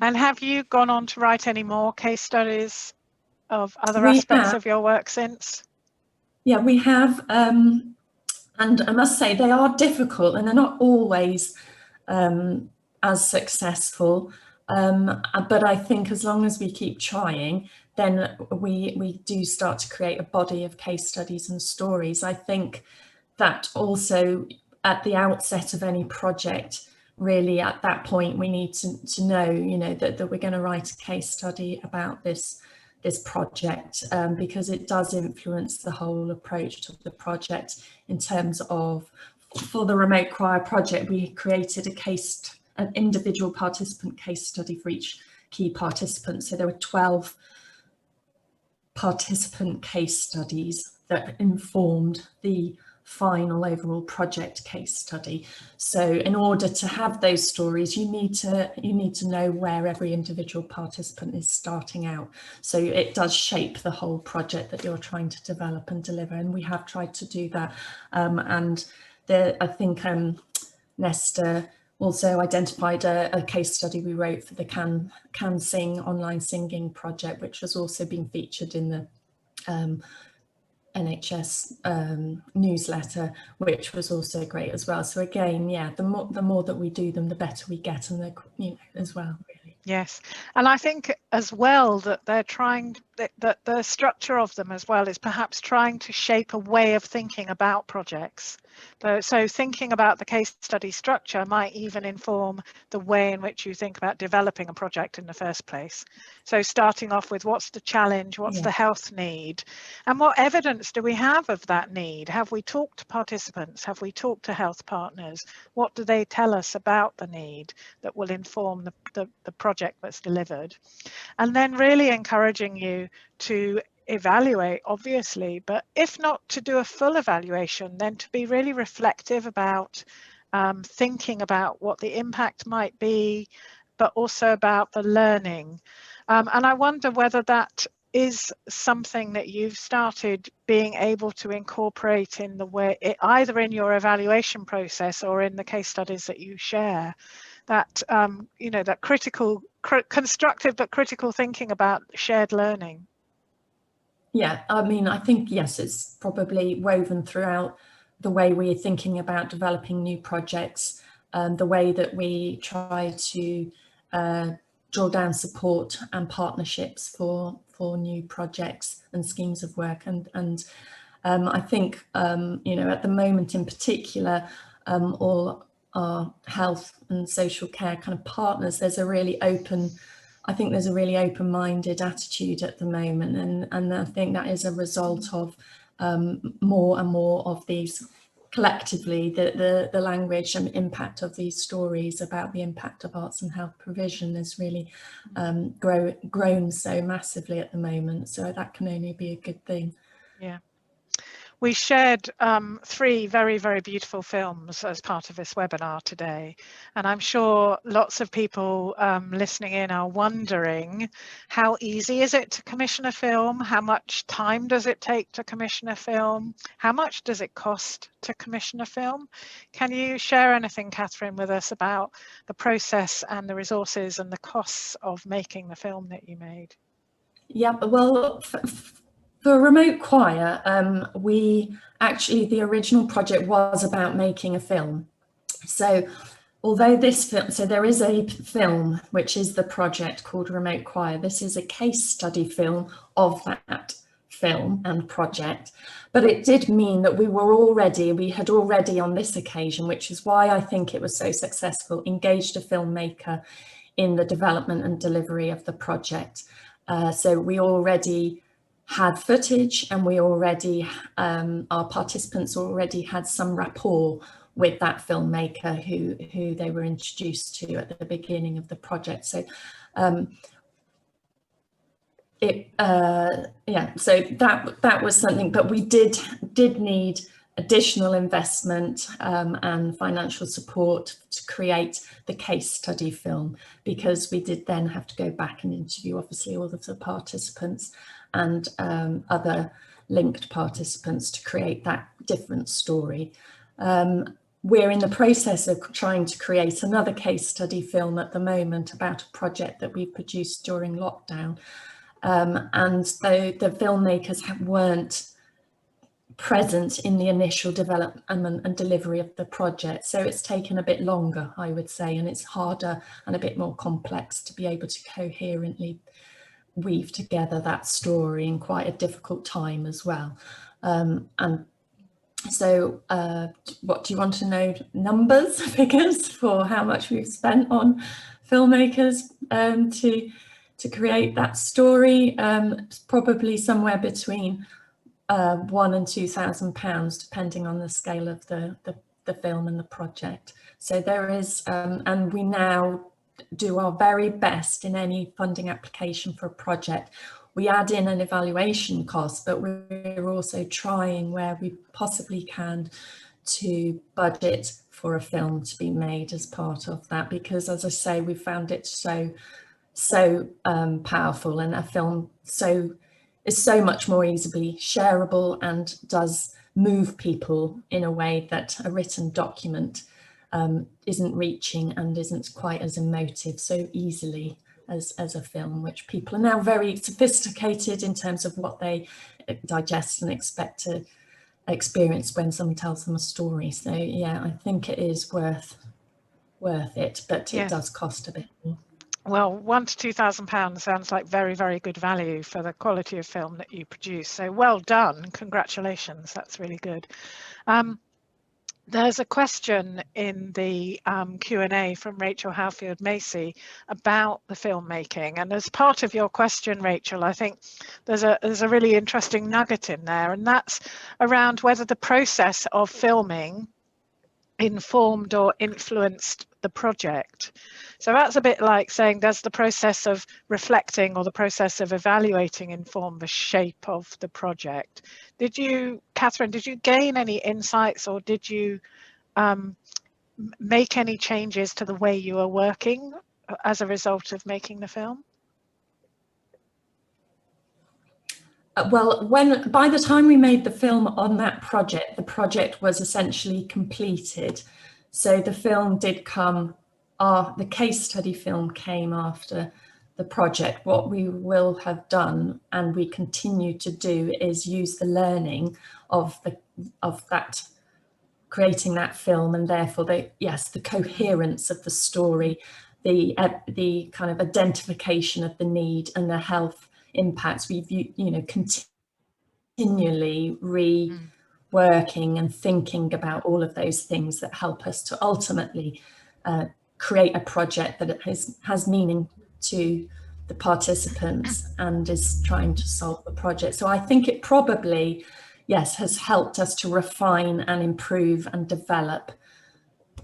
And have you gone on to write any more case studies of other aspects of your work since? Yeah, we have. And I must say they are difficult and they're not always as successful. But I think as long as we keep trying, then we do start to create a body of case studies and stories. I think that also at the outset of any project, really at that point, we need to know, you know, that we're going to write a case study about this project, because it does influence the whole approach to the project. In terms of, for the remote choir project, we created an individual participant case study for each key participant. So there were 12 participant case studies that informed the final overall project case study. So in order to have those stories, you need to know where every individual participant is starting out. So it does shape the whole project that you're trying to develop and deliver, and we have tried to do that. And I think Nesta also identified a case study we wrote for the Can Sing online singing project, which has also been featured in the NHS newsletter, which was also great as well. So again, yeah, the more that we do them, the better we get, and you know, as well, really. Yes, and I think as well that they're trying, that the structure of them as well is perhaps trying to shape a way of thinking about projects. So thinking about the case study structure might even inform the way in which you think about developing a project in the first place. So starting off with what's the challenge, what's the health need, and what evidence do we have of that need? Have we talked to participants? Have we talked to health partners? What do they tell us about the need that will inform the project that's delivered? And then really encouraging you to evaluate, obviously, but if not to do a full evaluation, then to be really reflective about thinking about what the impact might be, but also about the learning. And I wonder whether that is something that you've started being able to incorporate in the way, either in your evaluation process or in the case studies that you share, that you know, that constructive but critical thinking about shared learning. Yeah, I mean, I think, yes, it's probably woven throughout the way we're thinking about developing new projects, the way that we try to draw down support and partnerships for new projects and schemes of work. And I think, you know, at the moment in particular, all our health and social care kind of partners, there's a really open-minded attitude at the moment, and I think that is a result of more and more of these, collectively, the language and impact of these stories about the impact of arts and health provision has really grown so massively at the moment, so that can only be a good thing. Yeah. We shared 3 very, very beautiful films as part of this webinar today, and I'm sure lots of people listening in are wondering, how easy is it to commission a film? How much time does it take to commission a film? How much does it cost to commission a film? Can you share anything, Catherine, with us about the process and the resources and the costs of making the film that you made? Yeah, well, for Remote Choir, the original project was about making a film. So although there is a film, which is the project called Remote Choir, this is a case study film of that film and project, but it did mean that we had already on this occasion, which is why I think it was so successful, engaged a filmmaker in the development and delivery of the project. So we already had footage, and we already, our participants already had some rapport with that filmmaker who they were introduced to at the beginning of the project. So so that was something, but we did need additional investment and financial support to create the case study film, because we did then have to go back and interview obviously all of the participants and other linked participants to create that different story. We're in the process of trying to create another case study film at the moment about a project that we produced during lockdown. And the filmmakers weren't present in the initial development and delivery of the project. So it's taken a bit longer, I would say, and it's harder and a bit more complex to be able to coherently weave together that story in quite a difficult time as well. And so what do you want to know? Numbers, figures for how much we've spent on filmmakers to create that story? It's probably somewhere between £1,000 and £2,000, depending on the scale of the film and the project. So there is, and we now do our very best in any funding application for a project. We add in an evaluation cost, but we're also trying where we possibly can to budget for a film to be made as part of that, because as I say, we found it so powerful, and a film is so much more easily shareable and does move people in a way that a written document isn't reaching and isn't quite as emotive so easily as a film, which people are now very sophisticated in terms of what they digest and expect to experience when someone tells them a story. So yeah, I think it is worth it, but it does cost a bit more. Well, £1,000 to £2,000 sounds like very, very good value for the quality of film that you produce. So well done, congratulations, that's really good. There's a question in the Q&A from Rachel Halfield Macy about the filmmaking, and as part of your question, Rachel, I think there's a really interesting nugget in there, and that's around whether the process of filming informed or influenced the project. So that's a bit like saying, does the process of reflecting or the process of evaluating inform the shape of the project? Did you, Catherine, did you gain any insights, or did you make any changes to the way you are working as a result of making the film? Well, by the time we made the film on that project, the project was essentially completed. So the film did come, the case study film came after the project. What we will have done, and we continue to do, is use the learning of that, creating that film, and therefore the coherence of the story, the kind of identification of the need and the health impacts. We've continually reworking and thinking about all of those things that help us to ultimately create a project that has meaning to the participants and is trying to solve the project. So I think it probably, yes, has helped us to refine and improve and develop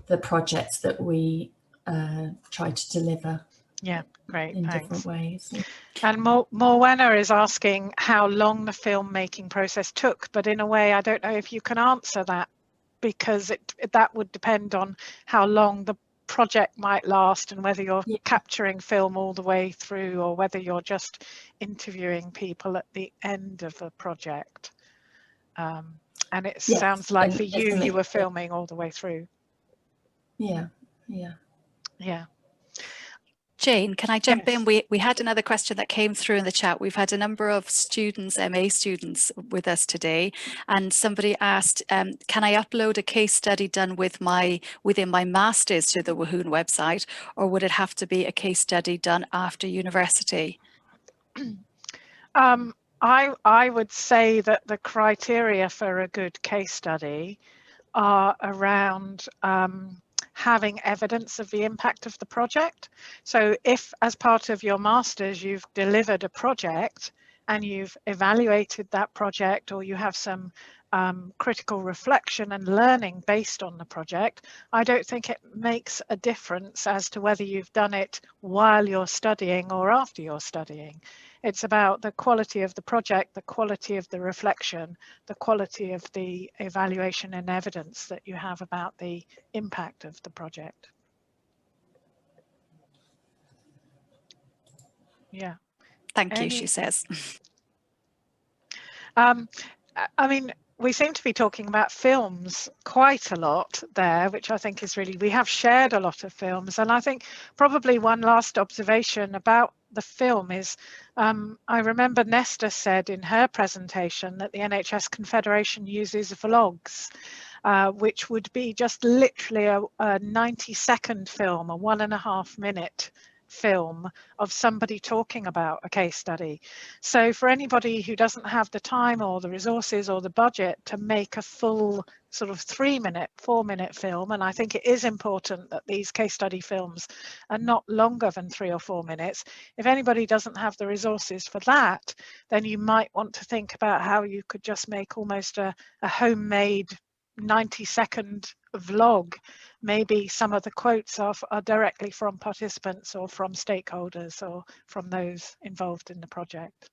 the projects that we try to deliver. Yeah, great, in thanks. Different ways. And Morwenna is asking how long the filmmaking process took, but in a way, I don't know if you can answer that, because that would depend on how long the project might last and whether you're capturing film all the way through or whether you're just interviewing people at the end of a project. And it sounds like for you, you were filming all the way through. Yeah. Jane, can I jump in? We had another question that came through in the chat. We've had a number of students, MA students with us today, and somebody asked, can I upload a case study done within my master's to the Wahoon website, or would it have to be a case study done after university? I would say that the criteria for a good case study are around having evidence of the impact of the project. So if, as part of your master's, you've delivered a project and you've evaluated that project, or you have some critical reflection and learning based on the project, I don't think it makes a difference as to whether you've done it while you're studying or after you're studying. It's about the quality of the project, the quality of the reflection, the quality of the evaluation and evidence that you have about the impact of the project. Yeah. Thank you, she says. I mean, we seem to be talking about films quite a lot there, which I think is really, we have shared a lot of films. And I think probably one last observation about the film is, I remember Nesta said in her presentation that the NHS Confederation uses vlogs, which would be just literally a 90-second film, a 1.5 minute film of somebody talking about a case study. So for anybody who doesn't have the time or the resources or the budget to make a full sort of 3-minute, 4-minute film, and I think it is important that these case study films are not longer than 3 or 4 minutes. If anybody doesn't have the resources for that, then you might want to think about how you could just make almost a homemade 90-second vlog. Maybe some of the quotes are directly from participants or from stakeholders or from those involved in the project.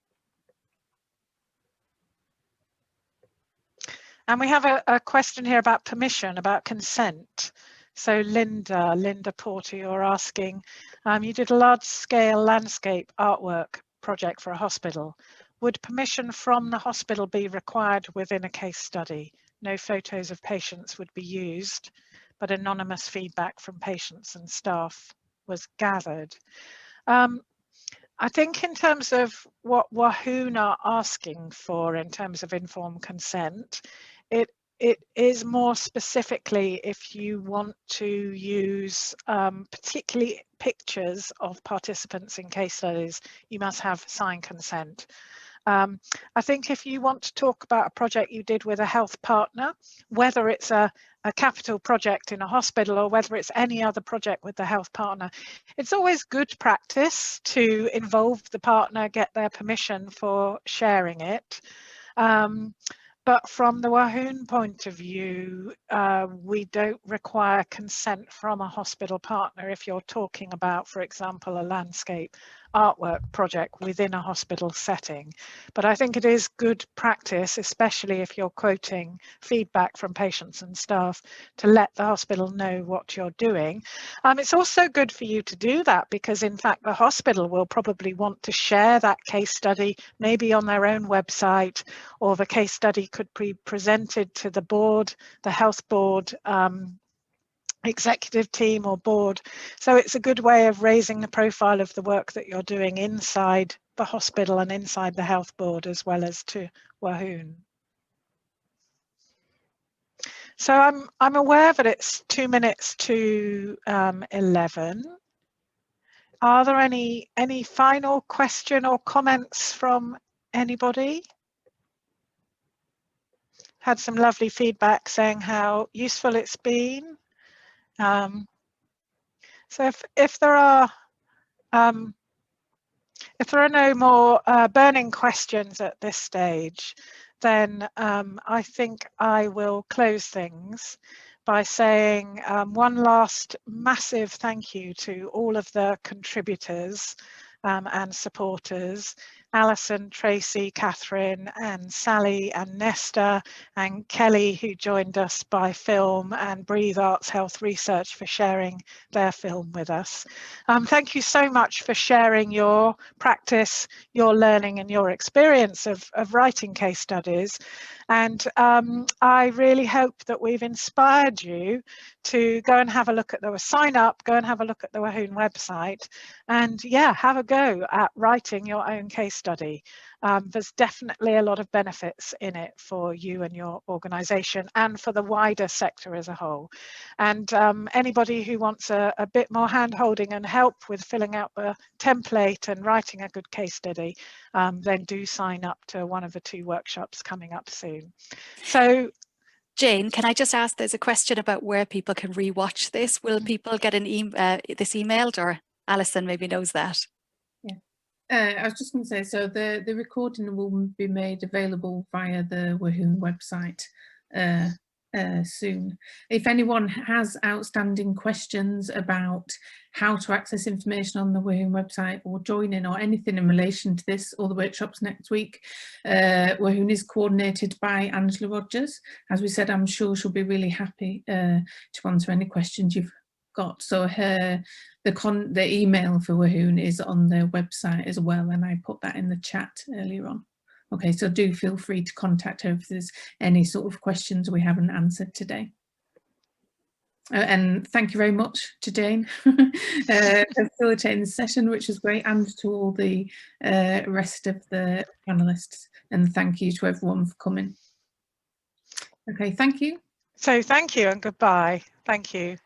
And we have a question here about permission, about consent. So Linda Porter, you're asking, you did a large-scale landscape artwork project for a hospital. Would permission from the hospital be required within a case study? No photos of patients would be used, but anonymous feedback from patients and staff was gathered. I think in terms of what WAHWN are asking for in terms of informed consent, it is more specifically if you want to use particularly pictures of participants in case studies, you must have signed consent. I think if you want to talk about a project you did with a health partner, whether it's a capital project in a hospital or whether it's any other project with the health partner, it's always good practice to involve the partner, get their permission for sharing it. But from the WAHWN point of view, we don't require consent from a hospital partner if you're talking about, for example, a landscape artwork project within a hospital setting. But I think it is good practice, especially if you're quoting feedback from patients and staff, to let the hospital know what you're doing. It's also good for you to do that because, in fact, the hospital will probably want to share that case study maybe on their own website, or the case study could be presented to the board, the health board, executive team or board. So it's a good way of raising the profile of the work that you're doing inside the hospital and inside the health board as well as to WAHWN. So I'm aware that it's 2 minutes to 11. Are there any final question or comments from anybody? Had some lovely feedback saying how useful it's been. So if there are no more burning questions at this stage, then I think I will close things by saying one last massive thank you to all of the contributors and supporters, Alison, Tracy, Catherine and Sally and Nesta and Kelly, who joined us by film, and Breathe Arts Health Research for sharing their film with us. Thank you so much for sharing your practice, your learning and your experience of writing case studies. And I really hope that we've inspired you to go and have a look at sign up, go and have a look at the WAHWN website, and yeah, have a go at writing your own case study. There's definitely a lot of benefits in it for you and your organisation and for the wider sector as a whole. And anybody who wants a bit more hand-holding and help with filling out the template and writing a good case study, then do sign up to one of the 2 workshops coming up soon. So Jane, can I just ask, there's a question about where people can rewatch this. Will people get this emailed, or Alison maybe knows that? Yeah, I was just going to say, so the recording will be made available via the Wahoon website soon. If anyone has outstanding questions about how to access information on the Wahoon website or join in or anything in relation to this or the workshops next week, Wahoon is coordinated by Angela Rogers. As we said, I'm sure she'll be really happy to answer any questions you've got. So the email for Wahoon is on their website as well, and I put that in the chat earlier on. Okay, so do feel free to contact her if there's any sort of questions we haven't answered today. And thank you very much to Jane for facilitating the session, which was great, and to all the rest of the panelists. And thank you to everyone for coming. Okay, thank you. So thank you and goodbye. Thank you.